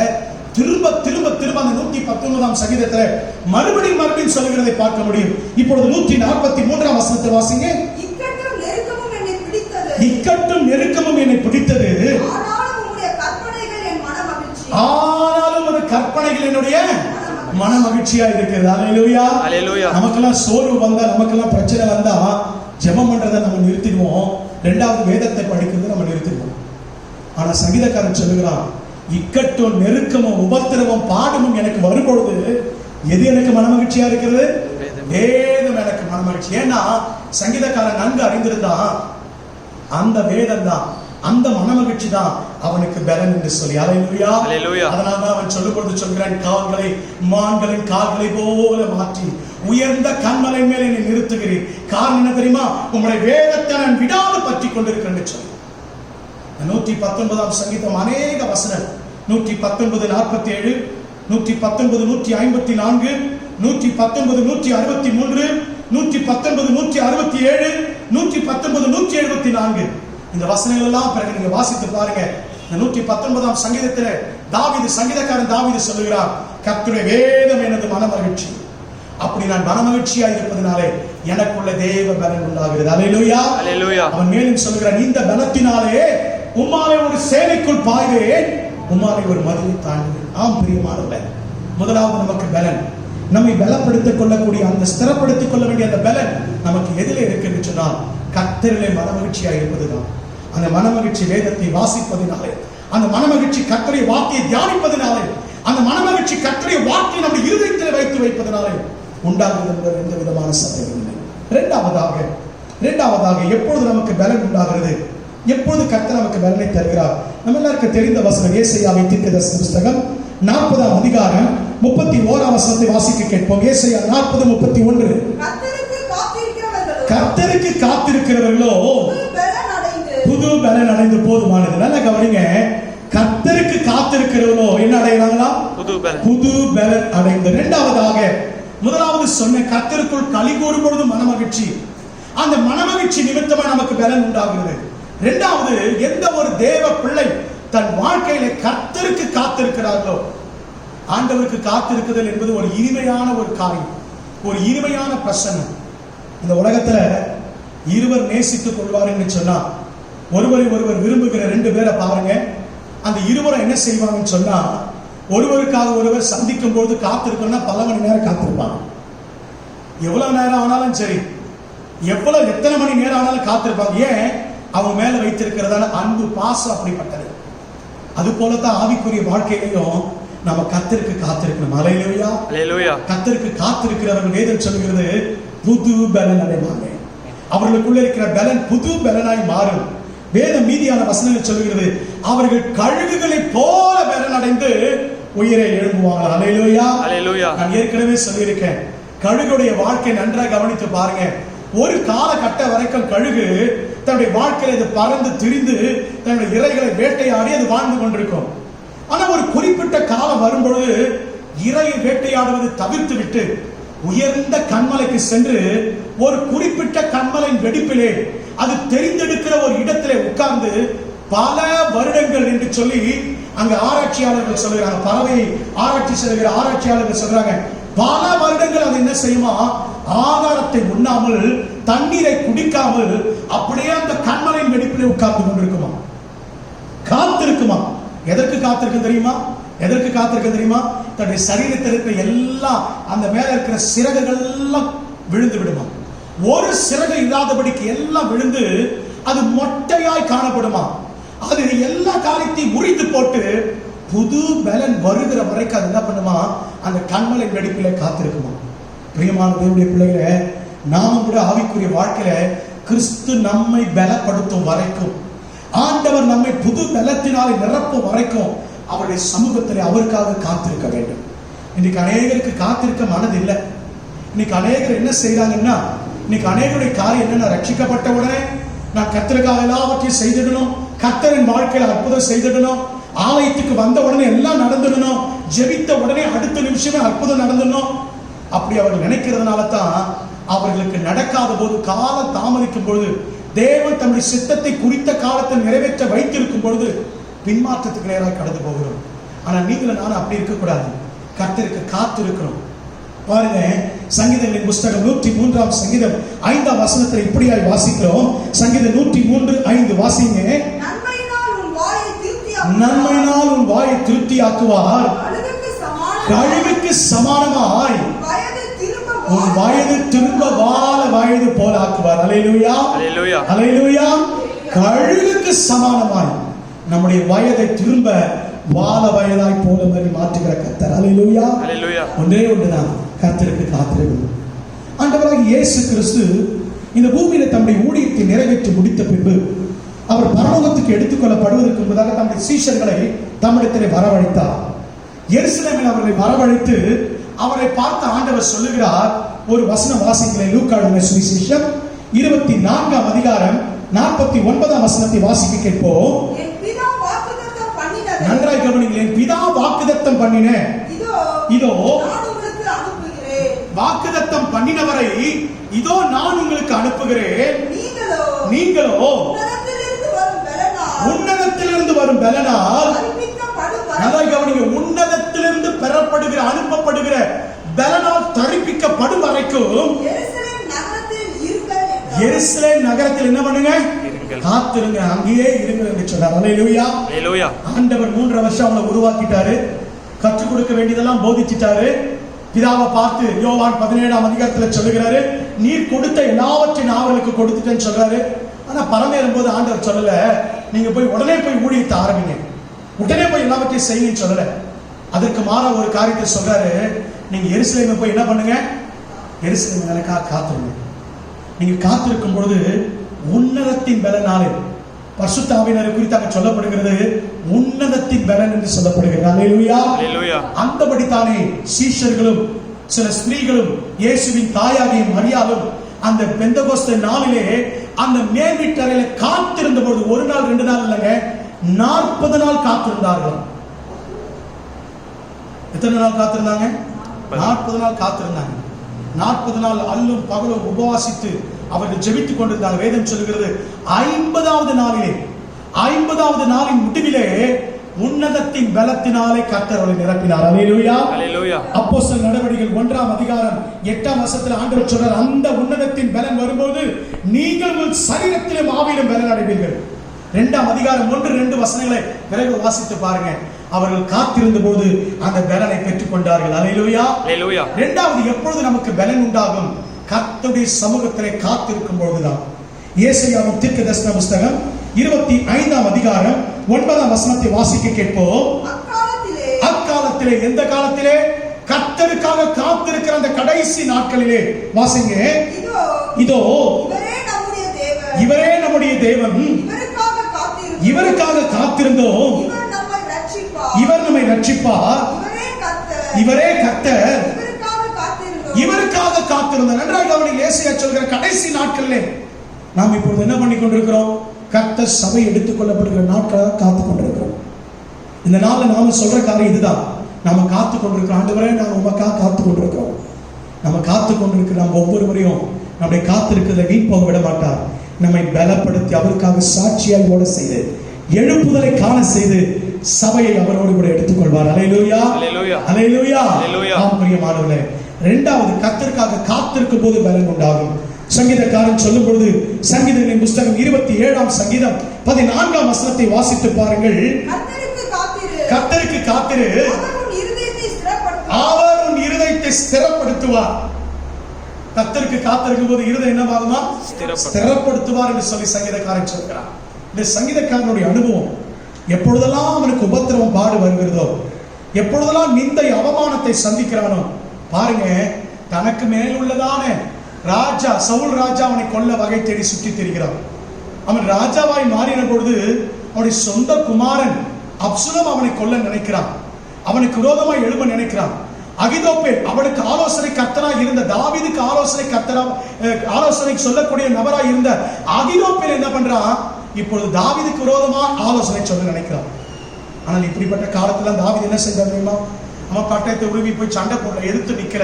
திரும்ப திரும்ப திரும்ப அந்த 119 சங்கீதத்தில் மறுபடியும் சொல்லுகிறதை பார்க்க முடியும். இப்பொழுது 143 வசனத்தை வாசிங்க. இக்கட்டும் நெருக்கமும் என்னை பிடித்தது. இக்கட்டும் நெருக்கமும் என்னை பிடித்தது. ஆனாலும் உம்முடைய கற்பனைகள் என் மனமகிழ்ச்சி. ஆனாலும் ஒரு கற்பனைகள் என்னுடைய மனமகிழ்ச்சியா இருக்கிறது. அல்லேலூயா. அல்லேலூயா. நமக்கெல்லாம் சோர்வு வந்தா, நமக்கெல்லாம் பிரச்சனை வந்தா ஜெபம் பண்றதை நம்ம நிறுத்திடுவோம். இரண்டாவது வேதத்தை படிக்கிறது நம்ம நிறுத்திடுவோம். ஆனா சங்கீதக்காரன் சொல்லுகிறான், இக்கட்டும் நெருக்கமும் உபத்திரவம் பாடமும் எனக்கு வரும்பொழுது எது எனக்கு மனமகிழ்ச்சியா இருக்கிறது? வேதம் எனக்கு மனமகிழ்ச்சி. ஏன்னா சங்கீதக்காரன் நன்கு அறிந்திருந்தான், அந்த வேதம் தான், அந்த மனமகிழ்ச்சி தான் அவனுக்கு பலன் என்று சொல்லி. அல்லேலூயா. அதனால்தான் அவன் சொல்லும்போது சொல்கிறான், கால்களை மான்களின் கால்களை போல மாற்றி உயர்ந்த கண்மலை மேல் என்னை நிறுத்துகிறேன். காரணம் என்ன தெரியுமா? உங்களுடைய வேதத்தை நான் விடாது பற்றி கொண்டிருக்கிறேன் சொல்லி. 119 சங்கீதம் அநேக வசனம், 119:47, 119:154, 119:163, 119:167, 119:174 இந்த வசனங்கள் எல்லாம் பிறகு நீங்க வாசித்து பாருங்க. இந்த 119 சங்கீதத்தில் தாவீது, சங்கீதக்காரன் தாவீது சொல்லுகிறார், கர்த்தருடைய வேதம் எனது மனமகிழ்ச்சி. அப்படி நான் மனமகிழ்ச்சியா இருப்பதனாலே எனக்குள்ள தேவ பலன் உண்டாகிறது. அல்லேலூயா. அவன் மேலும் சொல்லுகிறான், இந்த பலத்தினாலே உம்மாலே ஒரு சேனைக்குள் பாய்வேன், உம்மாலே ஒரு மதிலை தாண்டுவேன். ஆம் பிரியமானவர்களே, முதலாவது நமக்கு பலன், நம்மை பலப்படுத்திக் கொள்ளக்கூடிய, அந்த ஸ்திரப்படுத்திக் கொள்ள வேண்டிய அந்த பலன் நமக்கு எதிலே இருக்குன்னு சொன்னால் கர்த்தரிலே மனமகிழ்ச்சியா இருப்பதுதான். அந்த மனமகிழ்ச்சி வேதத்தை வாசிப்பதினாலே, அந்த மனமகிழ்ச்சி கர்த்தருடைய வார்த்தையை தியானிப்பதினாலே, அந்த மனமகிழ்ச்சி கர்த்தருடைய வார்த்தையை நம்முடைய இருதயத்தில் வைத்து வைப்பதனாலே உண்டாகுது என்பது எந்த விதமான சந்தேகம் இல்லை. இரண்டாவதாக எப்பொழுது நமக்கு பலன் உண்டாகிறது? எப்பொழுது கர்த்தர் நமக்கு பலனை தருகிறார்? நம்ம எல்லாருக்கும் தெரிந்த வசனம், ஏசாயா தீர்க்கதரிசன புத்தகம் 40 அதிகாரம் 31 வசனத்தை வாசிக்க கேட்போம். ஏசாயா 40:31. கர்த்தருக்கு காத்திருக்கிறவர்களோ புது பலன் அடைந்து போதுமானது. நல்ல கவனிங்க, கர்த்தருக்கு காத்திருக்கிறவர்களோ என்ன அடையலாங்களா? புது பலன் அடைந்து. இரண்டாவதாக, முதலாவது சொன்ன கர்த்தருக்குள் களி கூறும் பொழுது மனமகிழ்ச்சி, அந்த மனமகிழ்ச்சி நிமித்தமா நமக்கு பலன் உண்டாகிறது. இரண்டாவது, எந்த ஒரு தேவ பிள்ளை தன் வாழ்க்கையில கர்த்தருக்கு காத்திருக்கிறார்களோ, ஆண்டவருக்கு காத்திருக்குதல் என்பது ஒரு இனிமையான ஒரு காரியம், ஒரு இனிமையான பிரசன்னம். இந்த உலகத்துல இருவர் நேசித்துக் கொள்வார் என்று சொன்னா, ஒருவரை ஒருவர் விரும்புகிற 2 பேரை பாருங்க. அந்த இருவரும் என்ன செய்வாங்கன்னு சொன்னா, ஒருவருக்காக ஒருவர் சந்திக்கும் பொழுது காத்திருக்கணும்னா பல மணி நேரம் காத்திருப்பாங்க. எவ்வளவு நேரம் ஆனாலும் சரி, எத்தனை மணி நேரம் ஆனாலும் காத்திருப்பாங்க. ஏன்? அவங்க மேல வைத்திருக்கிறதான அன்பு, பாசம் அப்படிப்பட்டது. அது போலதான் ஆவிக்குரிய வாழ்க்கையிலையும் நம்ம கர்த்தருக்கு காத்திருக்கணும். அல்லேலூயா. கர்த்தருக்கு காத்திருக்கிறவர்கள் வேதம் சொல்கிறது புது பலன் அடைவாங்க. அவர்களுக்குள்ள இருக்கிற பலன் புது பலனாய் மாறும். வேதம் மீதியான வசனங்கள் சொல்கிறது, அவர்கள் கழுகுகளை போல பலன் அடைந்து உயிரை எழும்புவாங்க. அல்லேலூயா. நான் ஏற்கனவே சொல்லியிருக்கேன், கழுகுடைய வாழ்க்கை நன்றாக கவனித்து பாருங்க. ஒரு காலகட்ட வரைக்கும் கழுகு தன்னுடைய வாழ்க்கையில இது பறந்து திரிந்து தன்னுடைய இரைகளை வேட்டையாடி அது வாழ்ந்து கொண்டிருக்கும். ஆனா ஒரு குறிப்பிட்ட காலம் வரும்பொழுது இரையை வேட்டையாடுவது தவிர்த்து விட்டு உயர்ந்த கண்மலைக்கு சென்று ஒரு குறிப்பிட்ட கண்மலையின் வெடிப்பிலே அது தெரிந்தெடுக்கிற ஒரு இடத்திலே உட்கார்ந்து பல வருடங்கள் என்று சொல்லி அங்க ஆராய்ச்சியாளர்கள் சொல்லுகிறாங்க, பறவையை ஆராய்ச்சி செய்கிற ஆராய்ச்சியாளர்கள் சொல்றாங்க, பல வருடங்கள் அது என்ன செய்யுமா, ஆகாரத்தை உண்ணாமல் தண்ணீரை குடிக்காமல் அப்படியே அந்த கண்மலையின் வெடிப்பிலே உட்கார்ந்து கொண்டிருக்குமா, காத்திருக்குமா. எதற்கு காத்திருக்கு தெரியுமா? தன்னுடைய சரீரத்தில் இருக்கிற எல்லாம், அந்த மேல இருக்கிற சிறகுகள் எல்லாம் விழுந்து விடுமா. ஒரு சிறகு இல்லாதபடிக்கு எல்லாம் விழுந்து அது மொட்டையாய் காணப்படுமா. அது எல்லா காரியத்தையும் முறித்து போட்டு புது பலன் வருகிற வரைக்கும் அது என்ன பண்ணுமா, அந்த கண்மலை வெடிப்பில காத்திருக்குமா. பிரியமான தேவனுடைய பிள்ளைகளை, நாம கூட ஆவிக்குரிய வாழ்க்கையில கிறிஸ்து நம்மை பலப்படுத்தும் வரைக்கும், ஆண்டவர் நம்மை புது பலத்தினாலே நிரப்பும் வரைக்கும் அவருடைய சமூகத்திலே அவருக்காக காத்திருக்க வேண்டும். இன்னைக்கு அநேகருக்கு காத்திருக்க மனது இல்லை. இன்னைக்கு அநேகர் என்ன செய்யறாங்கன்னா, இன்னைக்கு அநேகருடைய காரியம் என்னன்னா, ரட்சிக்கப்பட்ட உடனே நான் கர்த்தருக்காக எல்லாவற்றையும் செய்திடணும், கர்த்தரின் வாழ்க்கையில அற்புதம் செய்திடணும், ஆலயத்துக்கு வந்த உடனே எல்லாம் நடந்துடணும், ஜெபித்த உடனே அடுத்த நிமிஷமே அற்புதம் நடந்துடணும், அப்படி அவர்கள் நினைக்கிறதுனால தான் அவர்களுக்கு நடக்காத போது, காலம் தாமதிக்கும் பொழுது, தேவன் தம்முடைய சித்தத்தை குறித்த காலத்தை நிறைவேற்ற வைத்திருக்கும் பொழுது பின்மாற்றத்துக்கு நேராக கடந்து போகிறோம். ஆனா நீங்களும் நானும் அப்படி இருக்கக்கூடாது. கர்த்தருக்கு காத்து இருக்கிறோம். பாருங்க, சங்கீதங்களின் புஸ்தகம் 103 சங்கீதம் 5 வசனத்தில் இப்படியாய் வாசிக்கிறோம். சங்கீதம் 103:5 வாசிங்க. நன்மையினால் உன் வாயை திருப்தியாக்குவார், கழுகுக்கு சமானமாய் உன் வயது திரும்ப வாழ வயது போல ஆக்குவார். அல்லேலூயா, அல்லேலூயா, அல்லேலூயா. கழுகுக்கு சமானமாய் நம்முடைய வயதை திரும்ப வாழ வயதாய் போல மாதிரி மாற்றுகிற கர்த்தர். அல்லேலூயா, அல்லேலூயா. ஒன்றே ஒன்றுதான், கர்த்தருக்கு காத்திருக்கணும். ஆண்டவராகிய இயேசு கிறிஸ்து இந்த பூமியில தம்முடைய ஊழியத்தை நிறைவேற்றி முடித்த பின்பு அவர் பரலோகத்துக்கு எடுத்துக்கொள்ளப்படுவதற்கு முன்பதாக தம்முடைய சீஷர்களை தம்மிடத்திலே வரவழைத்தார். எருசலேமில் அவர்களை வரவழைத்து அவரை பார்த்த ஆண்டவர் சொல்லுகிறார், ஒரு வசனம் வாசிக்கிறேன். லூக்கா எழுதின சுவிசேஷம் 24 அதிகாரம் 49 வசனத்தை வாசிக்க கேட்போம். நன்றாய் கவனிங்கள். என் பிதா வாக்குத்தத்தம் பண்ணின இதோ வாக்குத்தத்தம் பண்ணினவரை இதோ நான் உங்களுக்கு அனுப்புகிறேன். நீங்களோ உன்னதத்திலிருந்து வரும் பலனால், நன்றாய் கவனிங்க, உன்னதத்திலிருந்து பெறப்படுகிற அனுப்பப்படுகிற பலனால் தரிப்பிக்கப்படும் வரைக்கும் எருசலேம் நகரத்தில் என்ன பண்ணுங்க? காத்திருங்க, அங்கேயே இருங்க என்று சொன்னார். அல்லேலூயா, அல்லேலூயா. ஆண்டவர் 3 வருஷம் அவங்களை உருவாக்கிட்டாரு, கற்றுக் கொடுக்க வேண்டியதெல்லாம் போதிச்சிட்டாரு. பிதாவை பார்த்து யோவான் 17 அதிகாரத்தில் சொல்லுகிறாரு, நீர் கொடுத்த எல்லாவற்றையும் நான் அவர்களுக்கு கொடுத்துட்டேன்னு சொல்றாரு. ஆனா பரமேறும் போது ஆண்டவர் சொல்லல, நீங்க போய் உடனே போய் ஊழியத்தை ஆரம்பிங்க, உடனே போய் எல்லாவற்றையும் செய்யுங்கன்னு சொல்லல. அதற்கு மாறா ஒரு காரியத்தை சொல்றாரு, நீங்க எருசலேமை போய் என்ன பண்ணுங்க? எருசலேம் எனக்காக காத்துருங்க. நீங்க காத்திருக்கும் பொழுது உன்னதத்தின் பலனாலே, பரிசுத்த ஆவியானவரை குறித்து சொல்லப்படுகிறது உன்னதத்தின் பலன் என்று சொல்லப்படுகிறது. அல்லேலூயா, அல்லேலூயா. அந்தபடித்தானே சீஷர்களும் சில ஸ்திரீகளும் இயேசுவின் தாயாகிய மரியாளும் அந்த பெந்தகோஸ்தே நாளிலே அந்த மேல் வீட்டறையில காத்திருந்த பொழுது, ஒரு நாள் 2 நாள் இல்லைங்க, 40 நாள் காத்திருந்தார்கள். எத்தனை நாள் காத்திருந்தாங்க? 40 நாள் காத்திருந்தாங்க. 40 நாள் அல்லும் பகலும் உபவாசித்து அவர்கள் ஜெபித்துக் கொண்டிருந்தாங்க. வேதம் சொல்லுகிறது 50வது நாளிலே, 50வது நாளின் முடிவிலே உன்னதத்தின் பலத்தினாலே கர்த்தர் அவர்களை நிரப்பினார். அல்லேலூயா, அல்லேலூயா. அப்போஸ்தலர் நடவடிக்கைகள் 1 அதிகாரம் 8 வசனத்தில் ஆண்டவர் சொல்றார், அந்த உன்னதத்தின் பலன் வரும்போது நீங்கள் உங்கள் சரீரத்திலும் ஆவியிலும் பலன் அடைவீர்கள். 2 அதிகாரம் 1-2 வசனங்களை பிறகு வாசித்து பாருங்க. அவர்கள் காத்திருந்த போது அந்த பலனை பெற்றுக் கொண்டார்கள். அல்லேலூயா, அல்லேலூயா. இரண்டாவது, எப்பொழுது நமக்கு பலன் உண்டாகும்? கர்த்தருடைய சமூகத்திலே காத்திருக்கும் பொழுதுதான். ஏசாயாவின் தீர்க்கதரிசன புஸ்தகம் 25 அதிகாரம் 9 வசனத்தை வாசிக்க கேட்போம். அக்காலத்திலே, எந்த காலத்திலே? கர்த்தருக்காக காத்திருக்கிற அந்த கடைசி நாட்களிலே வாசிங்க. இதோ இவரே நம்முடைய தேவன், இவருக்காக காத்திருந்தோம், இவர் நம்மை ரட்சிப்பார், இவரே கர்த்தர், இவருக்காக காத்திருந்தார். நன்றாக கவனிங்க, ஏசாயா சொல்கிற கடைசி நாட்களிலே நாம் இப்பொழுது என்ன பண்ணி கொண்டிருக்கிறோம்? கர்த்தர் சபை எடுத்துக் கொள்ளப்படுகிற நாட்களாக காத்து கொண்டிருக்கிறோம். இந்த நாள்ல நாம சொல்ற காரியம் இதுதான். நாம காத்து கொண்டிருக்கிறோம். ஆண்டவரே, நாம் உமக்காக காத்து கொண்டிருக்கிறோம். நம்ம காத்து கொண்டிருக்கிற நம்ம ஒவ்வொருவரையும் நம்மை காத்திருக்கிறத வீண் போக விட மாட்டார். நம்மை பலப்படுத்தி அவருக்காக சாட்சியாய் ஓட செய்து எழுப்புதலை காண செய்து சபையை அவரோடு கூட எடுத்துக்கொள்வார். அல்லேலூயா, அல்லேலூயா, அல்லேலூயா, அல்லேலூயா. ஆம் பிரியமானவர்களே, இரண்டாவது, கர்த்தருக்காக காத்திருக்கும் போது பலன் உண்டாகும். சங்கீதக்காரன் சொல்லும் பொழுது சங்கீதங்களின் புஸ்தகம் 27 சங்கீதம் 14 வசனத்தை வாசித்து பாருங்கள். கர்த்தருக்கு காத்திரு, அவர் உன் இருதயத்தை ஸ்திரப்படுத்துவார். கர்த்தருக்கு காத்திருக்கும் போது இருதயம் என்னவாகுமா? ஸ்திரப்படுத்துவார் என்று சொல்லி சங்கீதக்காரன் சொல்கிறார். இந்த சங்கீதக்காரனுடைய அனுபவம், எப்பொழுதெல்லாம் அவனுக்கு உபத்திரவம் பாடு வருகிறதோ, எப்பொழுதெல்லாம் நிந்தை அவமானத்தை சந்திக்கிறானோ, பாருங்க, தனக்கு மேல் உள்ளதான ராஜா சவுல் ராஜா அவனை கொல்ல வகை தேடி சுற்றி திரிகிறான். அவன் ராஜாவாய் மாறின பொழுது அவனுடைய சொந்த குமாரன் அப்சலோம் அவனை கொல்ல நினைக்கிறான். அவனுக்கு விரோதமாய் எழும்ப நினைக்கிறான். அகிதோப்பேல் அவனுக்கு ஆலோசனை கர்த்தராய் இருந்த, தாவீதுக்கு ஆலோசனை சொல்லக்கூடிய நபராய் இருந்த அகிதோப்பேல் என்ன பண்றான்? இப்பொழுது தாவீதுக்கு விரோதமா ஆலோசனை சொல்ல நினைக்கிறான். ஆனால் இப்படிப்பட்ட காலத்துல தாவீது என்ன செய்தார் தெரியுமா? அவன் பட்டயத்தை உருவி போய் சண்டை போடுற, எதிர்த்து நிக்கிற.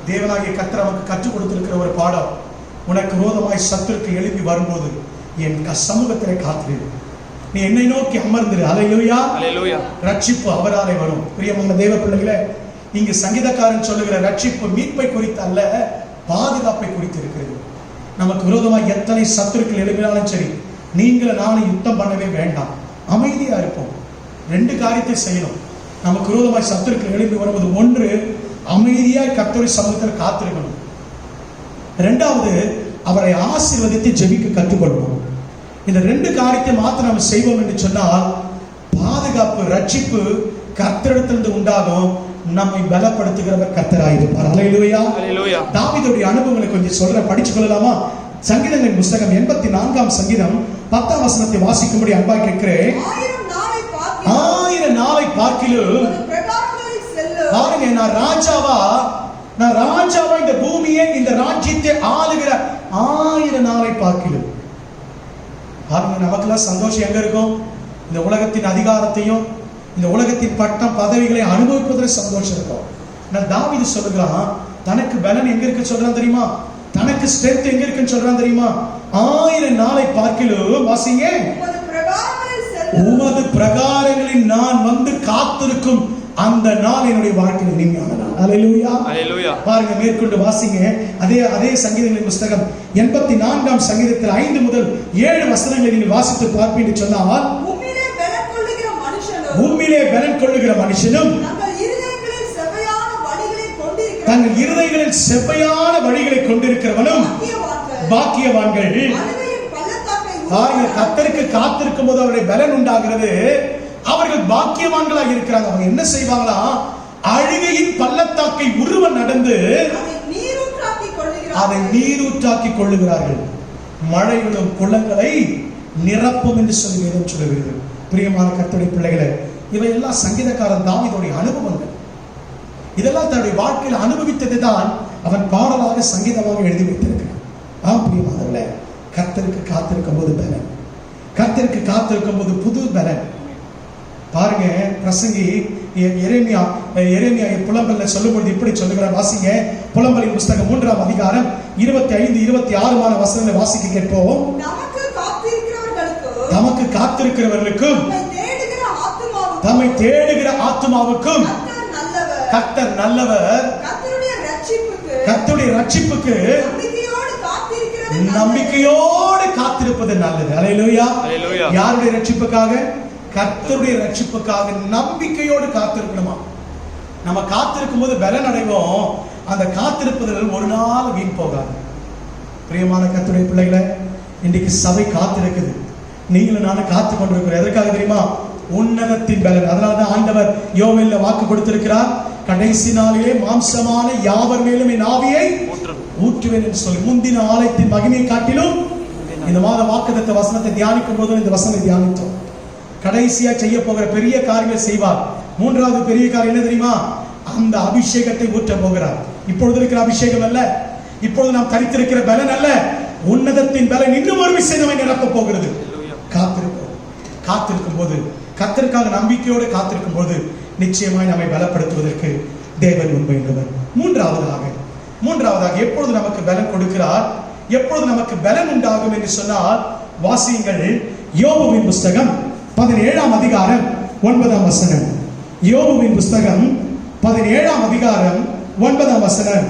தேவனாகிய கர்த்தர் அவனுக்கு கற்றுக் கொடுத்திருக்கிற ஒரு பாடம், உனக்கு விரோதமாய் சத்துருக்கு எழுப்பி வரும்போது என் சமூகத்திலே காத்திரு, நீ என்னை நோக்கி அமர்ந்திரு. அல்லேலூயா, அல்லேலூயா. ரட்சிப்பு அவராலே வரும். பிரியமான தேவ பிள்ளைகளே, இங்கு சங்கீதக்காரன் சொல்லுகிற ரட்சிப்பு மீட்பை குறித்து அல்ல, பாதுகாப்பை குறித்து இருக்கிறது. நமக்கு விரோதமாக எத்தனை சத்துருக்கள் எழுப்பினாலும் சரி, நீங்களும் நானும் யுத்தம் பண்ணவே வேண்டாம், அமைதியா இருப்போம். ரெண்டு காரியத்தை செய்யணும். நமக்கு விரோதமாய் சத்துருக்கள் எழுப்பி வரும்போது, ஒன்று அமைதியாய் கர்த்தருடைய சமூகத்தில் காத்திருக்கணும். இரண்டாவது அவரை ஆசீர்வதித்து ஜெபிக்க கற்றுக்கொள்ளணும். இந்த ரெண்டு காரியத்தை மாத்திரம் நம்ம செய்வோம் என்று சொன்னால் பாதுகாப்பு, ரட்சிப்பு கர்த்தரிடத்திலிருந்து உண்டாகும். நம்மை பலப்படுத்துகிறவர் கர்த்தராயிருப்பார். அல்லேலூயா, அல்லேலூயா. தாவீதுடைய அனுபவங்களை கொஞ்சம் சொல்ற, படிச்சு கொள்ளலாமா? சங்கீதங்களின் புஸ்தகம் 84ஆம் சங்கீதம் 10ஆம் வசனத்தை வாசிக்கும்படி அன்பாய் கேட்கிறேன். 1000 நாளை பார்க்கிலும் பாருங்க, நான் ராஜாவா இந்த பூமியை, இந்த ராஜ்யத்தை ஆளுகிற 1000 நாளை பார்க்கிலும். பாருங்க, நமக்கெல்லாம் சந்தோஷம் எங்க இருக்கும்? இந்த உலகத்தின் அதிகாரத்தையும் இந்த உலகத்தின் பட்டம் பதவிகளை அனுபவிப்பதில் சந்தோஷம் இருக்கும். நான் தாவீது சொல்லுகிறான், தனக்கு பலன் எங்க இருக்கு சொல்றான் தெரியுமா? தனக்கு ஸ்ட்ரென்த் எங்க இருக்குன்னு சொல்றான் தெரியுமா? 1000 நாளை பார்க்கிலும், வாசிங்க, உமது பிரகாரங்களில் நான் வந்து காத்திருக்கும் அந்த நாள் என்னுடைய வாழ்க்கையில் இனிமையான நாள். அல்லேலூயா, அல்லேலூயா. பாருங்க, மேற்கொண்டு வாசிங்க. அதே சங்கீதங்களின் புஸ்தகம் 84ஆம் சங்கீதத்தில் 5 முதல் 7 வசனங்களை நீங்கள் வாசித்து பார்ப்பீர்கள் சொன்னால், உம்மிலே பலன் கொள்ளுகிற மனுஷனும் தங்கள் இருதயங்களில் செவ்வையான வழிகளை கொண்டிருக்கிறவனும் பாக்கியவான்கள். கர்த்தருக்கு காத்திருக்கும் போது அவருடைய பலன் உண்டாகிறது. அவர்கள் பாக்கியவான்களாக இருக்கிறாங்க. அவங்க என்ன செய்வாங்களா? அழுகையின் பள்ளத்தாக்கை உருவ நடந்து அதை நீரூற்றாக்கி கொள்ளுகிறார்கள். மழைகளும் குளங்களை நிரப்பும் என்று சொல்லி வேதம் சொல்லுகிறது. பிரியமான கர்த்தருடைய பிள்ளைகளே, இவையெல்லாம் சங்கீதக்காரன் தாவீதுடைய அனுபவங்கள். இதெல்லாம் தன்னுடைய வாழ்க்கையில் அனுபவித்தது தான் அவன் பாடலாக சங்கீதமாக எழுதி வைத்திருக்கிறான். பிரியமானவர்களே, கர்த்தருக்கு காத்திருக்கும் போது பலன், கர்த்தருக்கு காத்திருக்கும் போது புது பலன். பாருங்க, பிரசங்கி எரேமியா புலம்பல்ல சொல்லும்போது இப்படி சொல்லுகிறார். வாசிங்க, புலம்பலின் புஸ்தகம் 3ஆம் அதிகாரம் 25-26 வசனங்களை வாசிக்க கேட்போம். தமக்கு காத்திருக்கிறவர்களுக்கும் தம்மை தேடுகிற ஆத்துமாவுக்கும் கர்த்தர் நல்லவர். கர்த்தருடைய ரட்சிப்புக்கு நம்பிக்கையோடு காத்திருப்பது நல்லது. அல்லேலூயா, அல்லேலூயா. யாருடைய ரட்சிப்புக்காக? கர்த்தருடைய ரட்சிப்புக்காக நம்பிக்கையோடு காத்திருக்கணுமா? நம்ம காத்திருக்கும் போது பலன் அடைவோம். அந்த காத்திருப்பதில் ஒரு நாள் வீண் போகாது. பிரியமான கர்த்தருடைய பிள்ளைகளை, இன்றைக்கு சபை காத்திருக்குது. நீங்களும் நானும் காத்து கொண்டிருக்கிறோம். எதற்காக தெரியுமா? உன்னதத்தின் பலன். அதனால்தான் ஆண்டவர் யோவேல்ல வாக்கு கொடுத்திருக்கிறார், கடைசி நாளிலே மாம்சமான யாவர் மேலும் என் ஆவியை ஊற்றுவேன் என்று சொல்லி. முந்தின ஆலயத்தின் மகிமையை காட்டிலும் இந்த மாத வாக்குத்தத்த வசனத்தை தியானிக்கும் போது இந்த வசனத்தை தியானித்தோம். கடைசியா செய்ய போகிற பெரிய காரியங்களை செய்வார். 3வது பெரிய காரியம் என்ன தெரியுமா? அந்த அபிஷேகத்தை ஊற்ற போகிறார். இப்பொழுது இருக்கிற அபிஷேகம் அல்ல, இப்பொழுது நாம் தரித்திருக்கிற பலன் அல்ல, உன்னதத்தின் பலன் இன்னும் ஒரு விஷயம் நம்மை நிரப்ப போகிறது. காத்திருக்கும் போது, கர்த்தருக்காக நம்பிக்கையோடு காத்திருக்கும் போது நிச்சயமாய் நம்மை பலப்படுத்துவதற்கு தேவன் முன்வைந்தவர். மூன்றாவதாக எப்பொழுது நமக்கு பலன் கொடுக்கிறார், எப்பொழுது நமக்கு பலன் உண்டாகும் என்று சொன்னால், வாசியுங்கள், யோபுவின் புஸ்தகம் 17ஆம் அதிகாரம் 9ஆம் வசனம். யோபுவின் புஸ்தகம் 17ஆம் அதிகாரம் 9ஆம் வசனம்.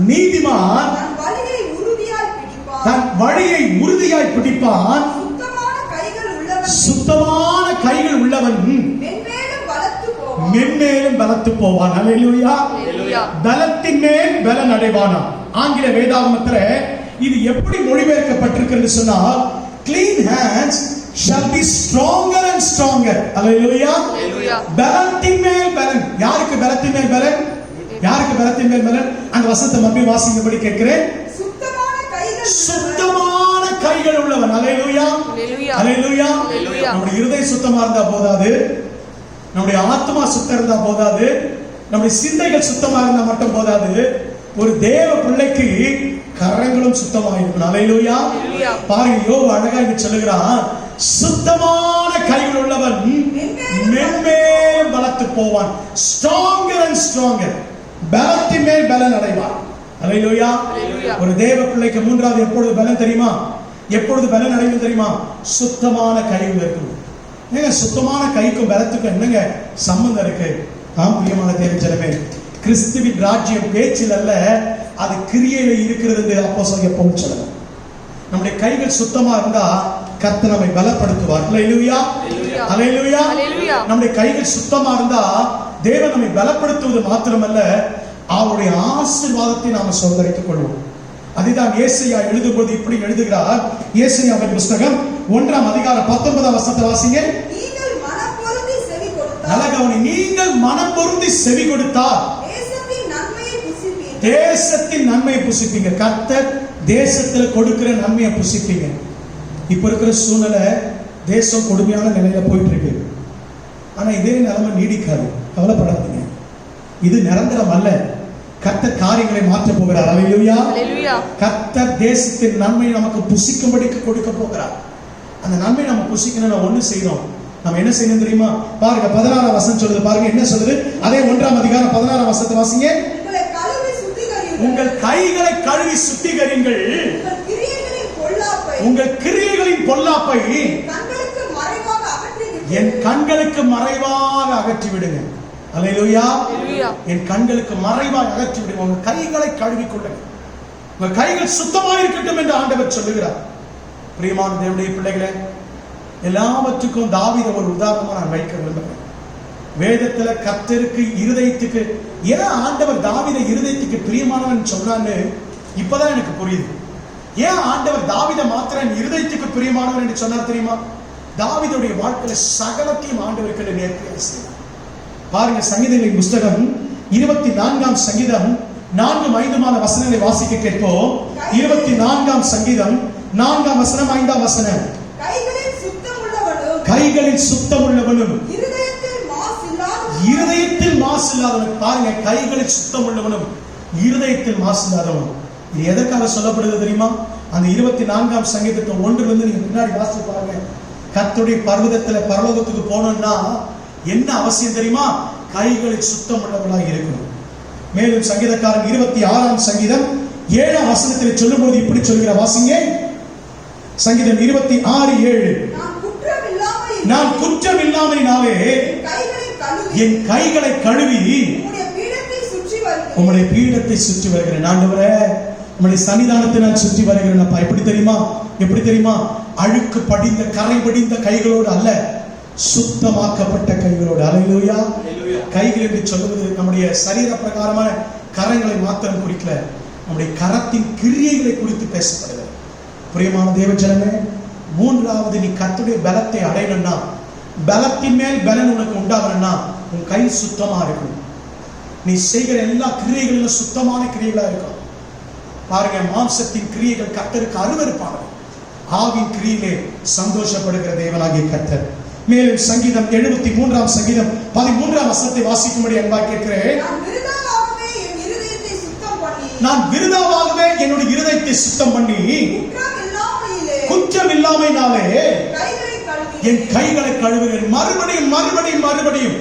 நீதிமான் தன் வழியை உறுதியாய் பிடிப்பான், சுத்தமான கைகள் உள்ளவன் மென்மேலும் பலத்து போவான். அல்லேலூயா, பலத்தின் மேல் பலன் அடைவானாம். ஆங்கில வேதாகமத்தில் இது எப்படி மொழிபெயர்க்கப்பட்டிருக்கிறது சொன்னால், clean hands shall be stronger and stronger. அல்லேலூயா, பலத்தின் மேல் பலன். யாருக்கு பலத்தின் மேல் பலன்? யாருக்கு பலத்தின் மேல் பலன்? அந்த வசனத்தை மறுபடியும் வாசிக்கும்படி கேட்கிறேன். சுத்தமான கைகள் உள்ளவன். அல்லேலூயா, அல்லேலூயா. நம்முடைய இருதயம் சுத்தமா இருந்தா போதாது, நம்முடைய ஆத்மா சுத்தம் இருந்தா போதாது, நம்முடைய சிந்தைகள் சுத்தமா இருந்தா மட்டும் போதாது, ஒரு தேவ பிள்ளைக்கு கரங்களும் சுத்தமா இருக்கணும். அல்லேலூயா. பாருங்க, யோபு அழகா இங்க சொல்லுகிறான், சுத்தமான கைகள் உள்ளவன் மென்மேலும் பலத்து போவான். ஸ்ட்ராங்கர் அண்ட் ஸ்ட்ராங்கர், பலத்தின் மேல் பலன் அடைவான். அல்லேலூயா. ஒரு தேவ பிள்ளைக்கு மூன்றாவது எப்பொழுது பலன் தெரியுமா? எப்பொழுது பலன் அடையும் தெரியுமா? சுத்தமான கைகள் இருக்கும். ஏங்க சுத்தமான கைக்கும் பலத்துக்கும் என்னங்க சம்பந்தம் இருக்கு? ஆம் பிரியமான தேவ ஜனமே, கிறிஸ்துவின் ராஜ்யம் பேச்சில் அல்ல, அது கிரியையில இருக்கிறது என்று அப்போஸ்தலன் பவுல் சொல்றார். நம்முடைய கைகள் சுத்தமா இருந்தா கர்த்தர் நம்மை பலப்படுத்துவார். அல்லேலூயா, அல்லேலூயா. நம்முடைய கைகள் சுத்தமா இருந்தா தேவன் நம்மை பலப்படுத்துவது மாத்திரமல்ல, அவருடைய ஆசீர்வாதத்தை நாம சுதந்தரித்துக் கொள்வோம். அதுதான் ஏசாயா எழுதும்போது இப்படி எழுதுகிறார். ஏசாயாவின் புத்தகம் 1ஆம் அதிகாரம் 19ஆம் வசனத்தை வாசிங்க. நீங்கள் மனம் பொருந்தி செவி கொடுத்தால், நல்ல கவனி, நீங்கள் மனம் பொருந்தி செவி கொடுத்தால் தேசத்தின் நன்மையை புசிப்பீர்கள். தேசத்தின் நன்மையை புசிப்பீங்க. கர்த்தர் தேசத்துல கொடுக்கிற நன்மையை புசிப்பீங்க. இப்ப இருக்கிற சூழ்நிலை தேசம் கொடுமையான நிலையில போயிட்டு இருக்கு. ஆனா இதே நிலைமை நீடிக்காது, கவலைப்படாதீங்க. இது நிரந்தரம் அல்ல. கர்த்தர் காரியங்களை மாற்ற போகிறார். அல்லேலூயா. கர்த்தர் தேசத்தின் நன்மை நமக்கு புசிக்கும்படிக்கு கொடுக்க போகிறார். அந்த நன்மை நம்ம புசிக்கணும். ஒண்ணு செய்யணும். நம்ம என்ன செய்யணும் தெரியுமா? பாருங்க 16ஆம் வசனம் சொல்லுது. பாருங்க என்ன சொல்லுது? அதே 1ஆம் அதிகாரம் 16ஆம் வசனத்தை வாசிங்க. உங்களை கழுவி சுத்திகரியுங்கள். உங்கள் கைகளை கழுவி சுத்திகரியுங்கள். உங்கள் கிரியைகளின் பொல்லாப்பை, உங்கள் கிரியைகளின் பொல்லாப்பை கண்களுக்கு மறைவாக அகற்றிவிடுங்கள். என் கண்களுக்கு மறைவாக அகற்றி விடுங்க. அல்லேலூயா. என் கண்களுக்கு மறைவாக அகற்றி விடுங்க. உங்கள் கைகளை கழுவிக் கொள்ளுங்கள். உங்கள் கைகள் சுத்தமாக இருக்கட்டும் என்று ஆண்டவர் சொல்லுகிறார். பிரியமான தேவனுடைய பிள்ளைகளே, எல்லாவற்றுக்கும் தாவீதை ஒரு உதாரணமா நான் வைக்க விரும்புகிறேன். வேதத்துல கர்த்தருக்கு இருதயத்துக்கு ஏன் ஆண்டவர் தாவீதை இருதயத்துக்கு பிரியமானவன் சொன்னான்னு இப்பதான் எனக்கு புரியுது. ஏன் ஆண்டவர் தாவீதை மாத்திரம் இருதயத்துக்கு பிரியமானவன் என்று சொன்னார் தெரியுமா? தாவீதுடைய வாழ்க்கையில சகலத்தையும் ஆண்டவருக்கு நேர்த்தியாக செய்தார். பாருங்க, சங்கீதங்களின் புத்தகம் 24ஆம் சங்கீதம் 4-5 வசனங்களை வாசிக்க கேட்போம். 24ஆம் சங்கீதம் 4ஆம் வசனம் 5ஆம் வசனம். கைகளில் சுத்தமுள்ளவனும், கைகளில் சுத்தமுள்ளவனும், இருதயத்தில் மாசில்லாதவனும். இருதயத்தில் மாசில்லாதவன். பாருங்க, கைகளில் சுத்தமுள்ளவனும் இருதயத்தில் மாசில்லாதவனும். இது எதற்காக சொல்லப்படுது தெரியுமா? அந்த 24ஆம் சங்கீதத்தை 1 நீங்க பின்னாடி வாசித்து பாருங்க. கர்த்தருடைய பர்வதத்துல பரலோகத்துக்கு போனோம்னா என்ன அவசியம் தெரியுமா? கைகளில் சுத்தம் உள்ளவர்களாக இருக்கணும். மேலும் சங்கீதக்காரன் 26ஆம் சங்கீதம் 7ஆம் வசனத்தில் சொல்லும்போது இப்படி சொல்கிற வாசிங்க. சங்கீதம் 26:7. நான் குற்றம் இல்லாமையினாலே என் கைகளை கழுவி உம்முடைய பீடத்தை சுற்றி வருகிறேன். ஆண்டவரே, உம்முடைய சன்னிதானத்தை நான் சுற்றி வருகிறேன். அப்பா, எப்படி தெரியுமா? எப்படி தெரியுமா? அழுக்கு படிந்த கரை படிந்த கைகளோடு அல்ல, சுத்தமாக்கப்பட்ட கைகளோடு. அல்லேலூயா. கைகள் என்று சொல்லுவது நம்முடைய சரீர பிரகாரமான கரங்களை மாத்திரம் குறிக்கல, நம்முடைய கரத்தின் கிரியைகளை குறித்து பேசப்படுகிறது. பிரியமான தேவ ஜனமே, மூன்றாவது, நீ கர்த்தருடைய பலத்தை அடையணும்னா, பலத்தின் மேல் பலன் உனக்கு உண்டாகணும்னா உன் கை சுத்தமா இருக்கும். நீ செய்கிற எல்லா கிரியைகளிலும் சுத்தமான கிரியைகளா இருக்கும். பாருங்க, மாம்சத்தின் கிரியைகள் கர்த்தருக்கு அருவருப்பானது, ஆவின் கிரியிலே சந்தோஷப்படுகிற தேவனாகிய கர்த்தர். மேலும் சங்கீதம் 73ஆம் சங்கீதம் 13ஆம் வசனத்தை வாசிக்கும்படி அன்பாய் கேட்கிறேன். நான் விருதாவாகவே என்னுடைய இருதயத்தை சுத்தம் பண்ணி குற்றம் இல்லாமையினாலே என் கைகளை கழுவுகிறேன். மறுபடியும் மறுபடியும் மறுபடியும்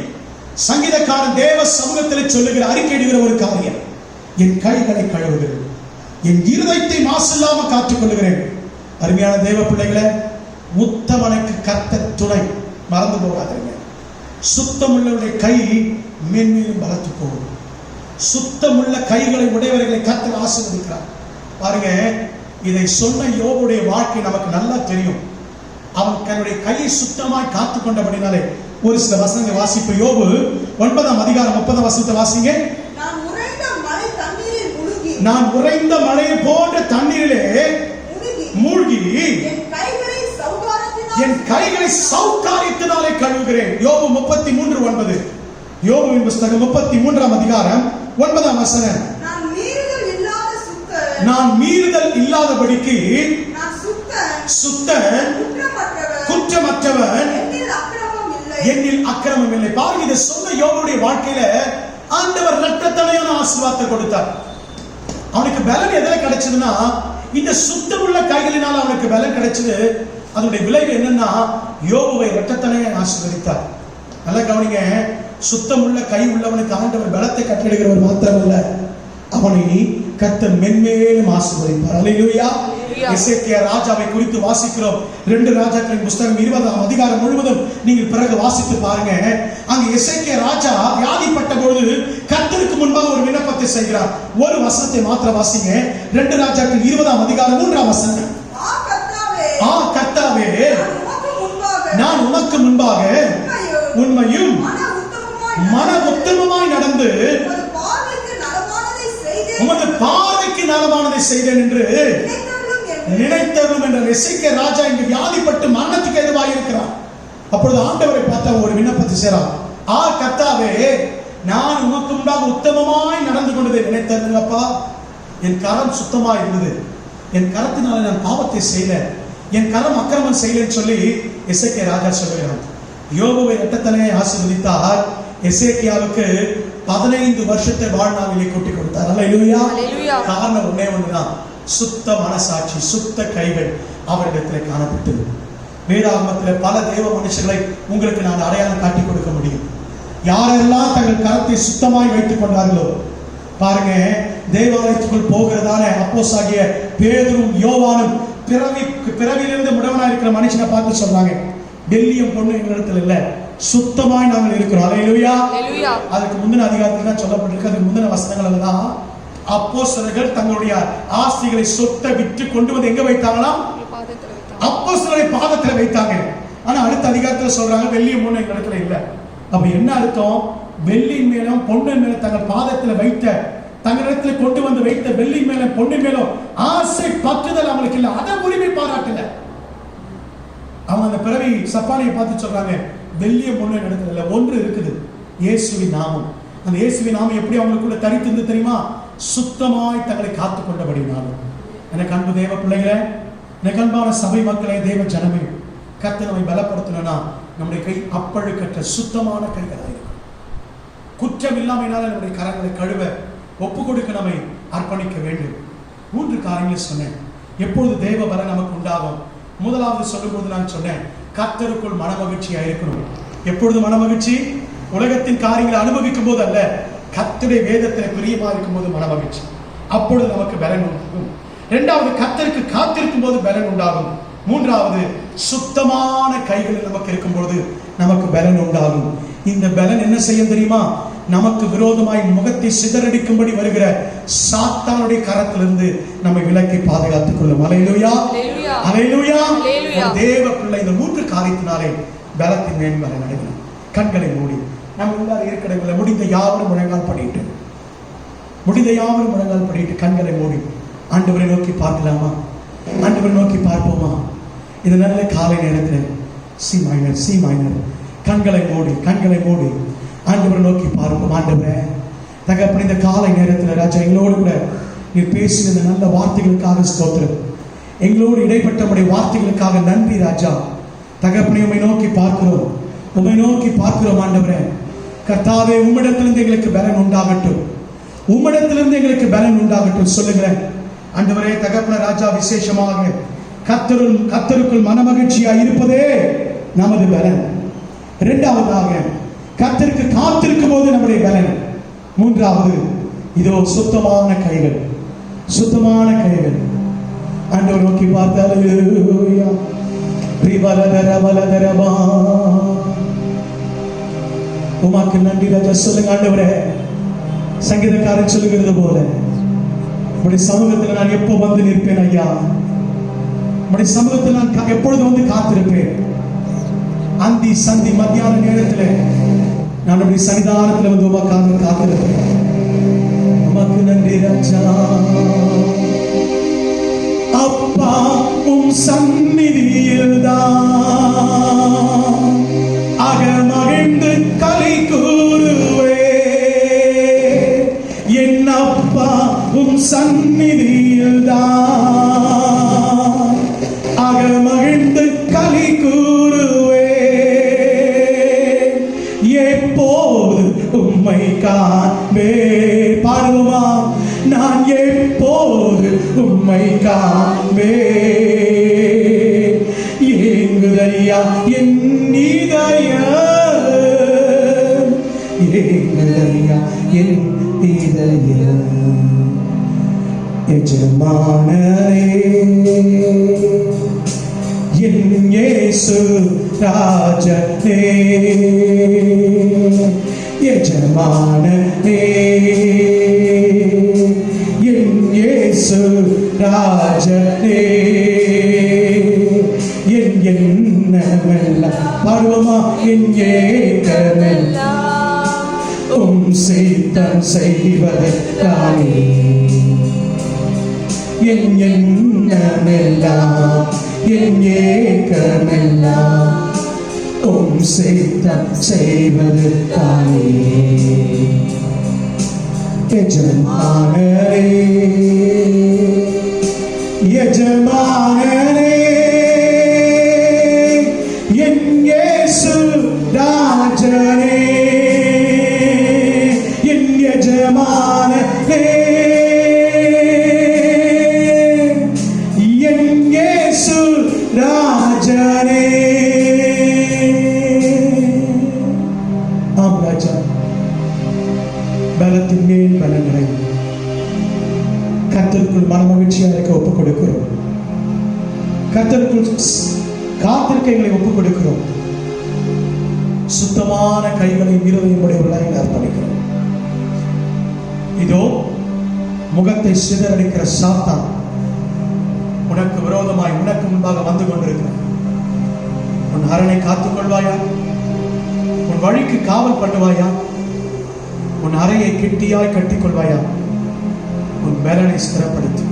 சங்கீதக்காரன் தேவ சமூகத்தில் சொல்லுகிற அறிக்கையிடுகிற ஒரு காரியம், என் கைகளை கழுவுகிறேன், என் இருதயத்தை மாசில்லாம காத்துக் கொள்ளுகிறேன். அருமையான தேவ பிள்ளைகளை, உத்தமனுக்கு கர்த்தர் துணை. மறந்து போகாதீங்க. சுத்தமுள்ளவருடைய கை மென்மேலும் பலத்து போகும். சுத்தமுள்ள கைகளை உடையவர்களை கர்த்தர் ஆசீர்வதிக்கிறார். பாருங்க, இதை சொன்ன யோபுடைய வாழ்க்கை நமக்கு நல்லா தெரியும். அவன் தன்னுடைய கையை சுத்தமாய் காத்துக் கொண்டபடினாலே ஒரு சில வசனங்களை வாசிப்பு. யோபு 9ஆம் அதிகாரம் 30ஆம் வசனத்தை வாசிங்க. நான் உறைந்த மழை போன்ற தண்ணீரிலே மூழ்கி என் கைகளை சௌகாரியத்தினாலே கழுவுகிறேன். யோபு 33:9. யோபுவின் புத்தகம் 33ஆம் அதிகாரம் 9ஆம் வசனம். நான் மீறுதல் இல்லாதபடிக்கு சுத்தன் குற்றமற்றவன் என்னில் அக்கிரமம் இல்லை. பாருங்க, இதை சொன்ன யோபுடைய வாழ்க்கையில ஆண்டவர் இரட்டத்தனையான ஆசீர்வாதத்தை கொடுத்தார். அவனுக்கு பலன் எதுல கிடைச்சதுன்னா, இந்த சுத்தமுள்ள கைகளினால் அவனுக்கு பலன் கிடைச்சது. அதனுடைய விளைவு என்னன்னா, யோபுவை இரட்டத்தனையை ஆசீர்வதித்தார். நல்லா கவனிங்க, சுத்தமுள்ள கை உள்ளவனுக்கு ஆண்டவர் பலத்தை கட்டளையிடுகிறவர் மாத்திரமல்ல, அவனை கர்த்தர் மென்மேலும் ஆசீர்வதிப்பார். அல்லேலூயா. எசேக்கியா ராஜாவை குறித்து வாசிக்கிறோம். 2 ராஜாக்களின் புஸ்தகம் 20ஆம் அதிகாரம் முழுவதும் நீங்கள் பிறகு வாசித்து பாருங்க. அங்க எசேக்கியா ராஜா வியாதிப்பட்ட பொழுது கர்த்தருக்கு முன்பாக ஒரு விண்ணப்பத்தை செய்கிறார். ஒரு வசனத்தை மாத்திரம் வாசிங்க. 2 ராஜாக்கள் 20ஆம் அதிகாரம் 3ஆம் வசனம். கர்த்தாவே, நான் உமக்கு முன்பாக உண்மையும் மன உத்தமமாய் நடந்து உமது பார்வைக்கு நலமானதை செய்தேன் என்று நினைத்தருளும் என்ற எசேக்கியா ராஜா இங்கு வியாதிப்பட்டு மரணத்துக்கு எதுவாக இருக்கிறார். அப்பொழுது ஆண்டவரை பார்த்த ஒரு விண்ணப்பத்தை செய்றார். கர்த்தாவே, நான் உமக்கு முன்பாக உத்தமமாய் நடந்து கொண்டதை நினைத்தருளுங்கப்பா. என் கரம் சுத்தமாய் இருந்தது, என் கரத்தினால நான் பாவத்தை செய்யல, என் கரம் அக்கிரமம் செய்யலன்னு சொல்லி எசேக்கியா ராஜா சொல்லுகிறார். யோபுவை இரட்டத்தனையை ஆசீர்வதித்தார். எசேக்கியாவுக்கு 15 வருஷத்தை வாழ்நாளிலே கூட்டி கொடுத்தார். அல்லேலூயா. காரணம் ஒண்ணே ஒண்ணுதான், சுத்த மனசாட்சி, சுத்த கைகள் அவரிடத்தில் காணப்பட்டது. வேதாகமத்தில் பல தேவ மனுஷர்களை உங்களுக்கு நான் அடையாளம் காட்டி கொடுக்க முடியும். யாரெல்லாம் தங்கள் கரத்தை சுத்தமாய் வைத்துக் கொண்டார்களோ பாருங்க, தேவாலயத்துக்குள் போகிறதான அப்போஸ்தலனாகிய பேதுரும் யோவானும் பிறவியிலிருந்து முடவனா இருக்கிற மனுஷனை பார்த்து சொல்றாங்க, வெள்ளியும் பொண்ணு எங்களிடத்தில் இல்ல, சுத்தமாய் நாங்கள் இருக்கிறோம். அல்லேலூயா. அதுக்கு முந்தின அதிகாரத்தில் தான் சொல்லப்பட்டிருக்கு. அதுக்கு முந்தின வசனங்கள் தான் அப்போஸ்தலர்கள் தங்களுடைய ஆஸ்திகளை சொத்தை விற்று கொண்டு வந்து எங்க வைத்தாங்களாம்? அப்போஸ்தலருடைய பாதத்தில் வைத்தாங்க. ஆனா அடுத்த அதிகாரத்தில் சொல்றாங்க, வெள்ளியும் பொண்ணு எங்களிடத்தில் இல்ல. அப்ப என்ன அர்த்தம்? வெள்ளியின் மேலும் பொண்ணின் மேலும் தங்கள் பாதத்தில் வைத்த, தங்களிடத்தில் கொண்டு வந்து வைத்த வெள்ளி மேலும் பொண்ணின் மேலும் ஆசை பற்றுதல் அவங்களுக்கு இல்ல. அதை உரிமை பாராட்டல. அவங்க அந்த பிறவி சப்பானியை பார்த்து சொல்றாங்க, வெள்ளிய பொண்ணு இடத்துல இல்ல, ஒன்று இருக்குது, இயேசுவின் நாமம். அந்த இயேசுவின் நாமம் எப்படி அவங்களுக்குள்ள தரித்து தெரியுமா? சுத்தமாய் தங்களை காத்துக் கொண்டபடினாலும். எனக்கு அன்பு தேவ பிள்ளைகளே, எனக்கு அன்பான சபை மக்களே, தேவ ஜனமே, கர்த்தர் நம்மை பலப்படுத்தணும்னா நம்முடைய கை அப்பழுக்கற்ற சுத்தமான கைகளாக இருக்கும். குற்றம் இல்லாமையினால நம்முடைய கரங்களை கழுவ ஒப்பு கொடுக்க நம்மை அர்ப்பணிக்க வேண்டும். 3 காரியங்களை சொன்னேன். எப்பொழுது தேவ பலன் நமக்கு உண்டாகும்? முதலாவது சொல்லும்போது நான் சொன்னேன், கர்த்தருக்குள் மனமகிழ்ச்சியா இருக்கணும். எப்பொழுது மனமகிழ்ச்சி? உலகத்தின் காரியங்களை அனுபவிக்கும் போது அல்ல, கர்த்தருடைய வேதத்தில் பிரியமா இருக்கும் போது மனமகிழ்ச்சி. அப்பொழுது நமக்கு பலன் உண்டாகும். 2வது, கர்த்தருக்கு காத்திருக்கும் போது பலன் உண்டாகும். 3வது, சுத்தமான கைகளில் நமக்கு இருக்கும் பொழுது நமக்கு பலன் உண்டாகும். இந்த பலன் என்ன செய்யும் தெரியுமா? நமக்கு விரோதமாய் முகத்தை சிதறடிக்கும்படி வருகிற சாத்தானுடைய கரத்திலிருந்து நம்மை விலக்கி பாதுகாத்துக் கொள்ளும். அல்லேலூயா. அல்லேலூயா. தேவ பிள்ளை இந்த 3 காரியத்தினாலே பலத்தின் மேன்மலை நடைபெறும். கண்களை மூடி நம்ம எல்லாரும் ஏற்கனவே முடிந்த யாவரும் முழங்கால் படிட்டு, கண்களை மூடி ஆண்டவரை நோக்கி பார்க்கலாமா? ஆண்டவரை நோக்கி பார்ப்போமா? இந்த நல்ல காலை நேரத்தில் சி மைனர் கண்களை மூடி ஆண்டவரை நோக்கி பார்ப்போம். ஆண்டவரே தகப்பனே, இந்த காலை நேரத்தில் ராஜா எங்களோடு கூட நீர் பேசின இந்த நல்ல வார்த்தைகளுக்காக ஸ்தோத்திரம். எங்களோடு இடைப்பட்ட உடைய வார்த்தைகளுக்காக நன்றி ராஜா. தகப்பனே, உம்மை நோக்கி பார்க்கிறோம் ஆண்டவரே. கர்த்தாவே, உம்மிடத்திலிருந்து எங்களுக்கு பலன் உண்டாகட்டும் சொல்லுகிறேன் ஆண்டவரே. தகப்பன ராஜா, விசேஷமாக கர்த்தருக்குள் மனமகிழ்ச்சியா இருப்பதே நமது பலன். 2வதாக, கர்த்தருக்கு காத்திருக்கும் போது நம்முடைய பலன். 3வது, இதோ சுத்தமான கைகள் ஆண்டவர் நோக்கி பார்த்தால் உமாக்கு நன்றி ராஜா. சொல்லுங்க ஆண்டவரே, சங்கீதக்காரன் சொல்லுகிறது போல உடைய சமூகத்தில் நான் எப்போ வந்து நிற்பேன் ஐயா? உடைய சமூகத்தில் நான் எப்பொழுது வந்து காத்திருப்பேன்? அந்தி சந்தி மத்தியான நேரத்தில் நான் உடைய சன்னிதானத்தில் வந்து உமக்காக காத்திருப்பேன். உமக்கு நன்றி ராஜா. அப்பா, உம் சந்நிதியில் தான் அகமகிழ்ந்து கலை கூறுவே. என் அப்பா, உம் சந்நிதியில் தான் அகமகிழ்ந்து கலை கூறுவே. எப்போது உம்மை காண்பே, பாடுவோமா? நான் எப்போது உம்மை காண்பே. ஏங்குதையா என் இதயம், ஏங்குதையா என் இதயம். எஜமானரே என் இயேசு ராஜனே, எஜமானரே என் இயேசு ராஜனே, என் எண்ணமெல்லாம் பாடுவோமா, என் ஏக்கமெல்லாம் சித்தம் செய்வதற்கானே, என் எண்ணமெல்லாம் என் ஏக்கமெல்லாம் சித்தம் செய்வதற்கானே. எஜமானரே எஜமானரே என் இயேசு ராஜனே, என் எஜமானரே என் இயேசு ராஜனே. ஆம் ராஜா, பலத்தின் மேல் பலங்களை கர்த்தருக்குள் மனமகிழ்ச்சியாக இருக்க ஒப்புக் கொடுக்கிறோம். கர்த்தருக்குள் காத்திருக்கைகளை ஒப்புக் கொடுக்கிறோம். சுத்தமான கைகளை இருதயம் உடையவர்களாக அர்ப்பணிக்கிறோம். இதோ முகத்தை சிதறடிக்கிற சாத்தான் உனக்கு விரோதமாய் உனக்கு முன்பாக வந்து கொண்டிருக்கிறான். உன் அரணை காத்துக் கொள்வாயா? உன் வழிக்கு காவல் பண்ணுவாயா? உன் அறையை கெட்டியாய் கட்டிக்கொள்வாயா? உன் பலனை ஸ்திரப்படுத்தி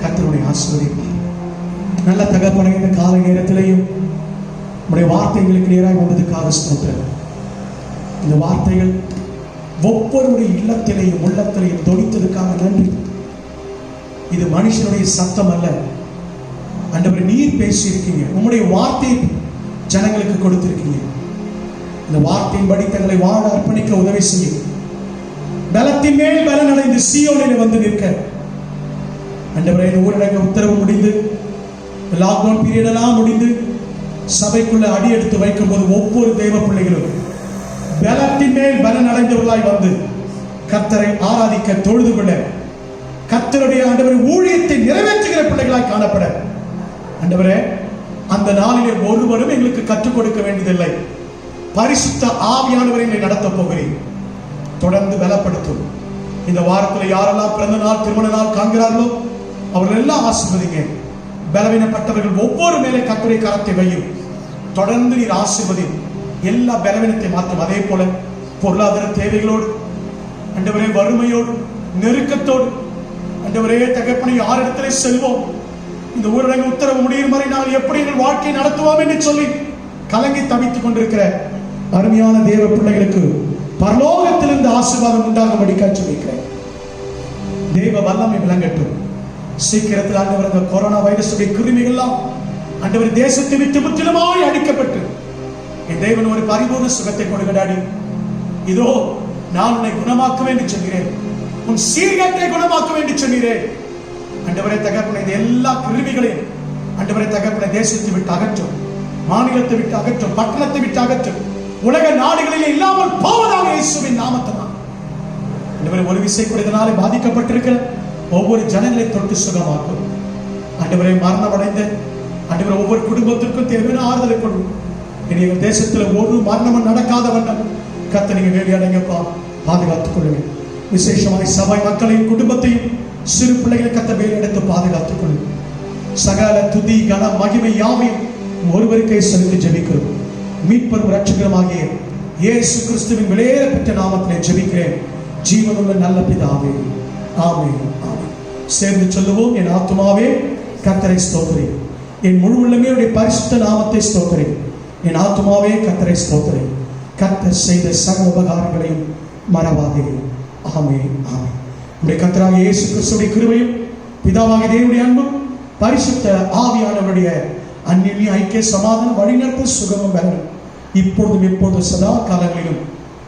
கர்த்தருடைய ஆசீர்வதிப்பார். நல்ல தகப்பனை இந்த காலை நேரத்திலேயும் உடைய வார்த்தைகளுக்கு நேராக வந்ததுக்காக ஸ்தோத்திரம். இந்த வார்த்தைகள் ஒவ்வொருடைய இல்லத்திலேயும் உள்ளத்திலேயும் தொனித்ததுக்காக நன்றி. இது மனுஷனுடைய சத்தம் அல்ல ஆண்டவரே, நீர் பேசியிருக்கீங்க. உம்முடைய வார்த்தையை ஜனங்களுக்கு கொடுத்திருக்கீங்க. இந்த வார்த்தையின்படி தங்களை வாழ அர்ப்பணிக்க உதவி செய்யும். பலத்தின் மேல் பலன் அடைந்து சீயோனில் வந்து நிற்க ஆண்டவரே, இந்த ஊரடங்கு உத்தரவு முடிந்து லாக்டவுன் பீரியட் எல்லாம் முடிந்து சபைக்குள்ள அடி எடுத்து வைக்கும் போது ஒவ்வொரு தெய்வ பிள்ளைகளும் பலத்தின் மேல் பலன் அடைந்தவர்களாய் வந்து கர்த்தரை ஆராதிக்க தொழுது கொள்ள, கர்த்தருடைய ஆண்டவரை ஊழியத்தை நிறைவேற்றுகிற பிள்ளைகளாய் காணப்பட ஆண்டவரே, அந்த நாளிலே ஒருவரும் எங்களுக்கு கற்றுக் கொடுக்க வேண்டியதில்லை. பரிசுத்த ஆவியானவரை நடத்த போகிறேன். தொடர்ந்து பலப்படுத்தும். இந்த வாரத்தில் யாரெல்லாம் பிறந்த நாள் திருமண நாள் காண்கிறார்களோ அவர்கள் எல்லாம் ஆசீர்வதிங்க. பலவீனப்பட்டவர்கள் ஒவ்வொரு மேலே கர்த்தருடைய கரத்தை வையும். தொடர்ந்து நீர் ஆசீர்வதி. எல்லா பலவீனத்தை மாற்றும். அதே போல பொருளாதார தேவைகளோடு ஆண்டவரே, வறுமையோடு நெருக்கத்தோடு ஆண்டவரே தகப்பனை யாரிடத்திலே செல்வோம், இந்த ஊரடங்கு உத்தரவு முடியும் வரை நாங்கள் எப்படி எங்கள் வாழ்க்கையை நடத்துவோம் என்று சொல்லி கலங்கி தவித்துக் கொண்டிருக்கிற அருமையான தேவ பிள்ளைகளுக்கு பரலோகத்திலிருந்து ஆசீர்வாதம் உண்டாகும்படி சொல்லிக்கிறேன். தேவ வல்லமை விளங்கட்டும். சீக்கிரத்தில் ஆண்டவர் இந்த கொரோனா வைரஸுடைய கிருமிகள்லாம் ஆண்டவர் தேசத்தை விட்டு முற்றிலுமாய் அடிக்கப்பட்டு என் தேவன் ஒரு பரிபூர்ண சுகத்தை கொடுக்கிறாடி. இதோ நான் உன்னை குணமாக்க என்று சொல்கிறேன். உன் சீர்கேட்டை குணமாக்க என்று சொன்னீரே. ஆண்டவரே தகப்பனை இந்த எல்லா கிருமிகளையும் ஆண்டவரே தகப்பனை தேசத்தை விட்டு அகற்றும், மாநிலத்தை விட்டு அகற்றும், பட்டணத்தை விட்டு அகற்றும், உலக நாடுகளில் இல்லாமல் போவதாக இயேசுவின் நாமத்தினால். ஆண்டவரே, ஒரு விசை கூட இதனாலே பாதிக்கப்பட்டிருக்கிற ஒவ்வொரு ஜனங்களை தொட்டு சுகமாக்கும். ஆண்டவரே, மரணம் அடைந்த ஆண்டவரே ஒவ்வொரு குடும்பத்திற்கும் தேவையான ஆறுதலை கொள்ளும். எங்கள் தேசத்தில் ஒரு மரணமும் நடக்காத வண்ணம் கர்த்தர் நீங்க வேலையடைங்கப்பா பாதுகாத்துக் கொள்ளுங்கள். விசேஷமாய் சபை மக்களையும் குடும்பத்தையும் சிறு பிள்ளைகளை கர்த்தர் வேலையெடுத்து பாதுகாத்துக் கொள்ளுங்கள். சகல துதி கன மகிமை யாவையும் ஒருவருக்கே செலுத்தி ஜெபிக்கிறோம். மீட்பரும் இரட்சகருமாகிய இயேசு கிறிஸ்துவின் விலையேற பெற்ற நாமத்திலே ஜெபிக்கிறேன் ஜீவனுள்ள நல்ல பிதாவே, ஆமென், ஆமென். சேர்ந்து சொல்லுவோம். என் ஆத்துமாவே கர்த்தரை ஸ்தோத்திரி, என் முழு உள்ளமே உடைய பரிசுத்த நாமத்தை ஸ்தோத்திரி. என் ஆத்துமாவே கர்த்தரை ஸ்தோத்திரி, கர்த்தர் செய்த சகல உபகாரங்களையும் மறவாதே. ஆமென், ஆமென். உடைய கர்த்தராகிய இயேசு கிறிஸ்துவின் கிருபையும் பிதாவாகிய தேவனுடைய அன்பும் பரிசுத்த ஆவியானவருடைய அந்நிய ஐக்கிய சமாதான வழிநடப்பு சுகமும் பெறணும் இப்பொழுதும் எப்போதும் சதா காலங்களிலும்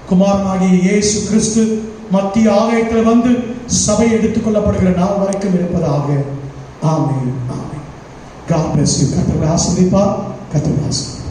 குமாரனாகிய இயேசு கிறிஸ்து மத்திய ஆலயத்தில் வந்து சபை எடுத்துக் கொள்ளப்படுகிற நாள் வரைக்கும் இருப்பதாக. ஆமென், ஆமென். God bless you. கர்த்தர் ஆசீர்வதிப்பார். கர்த்தர் ஆசீர்வதிப்பார்.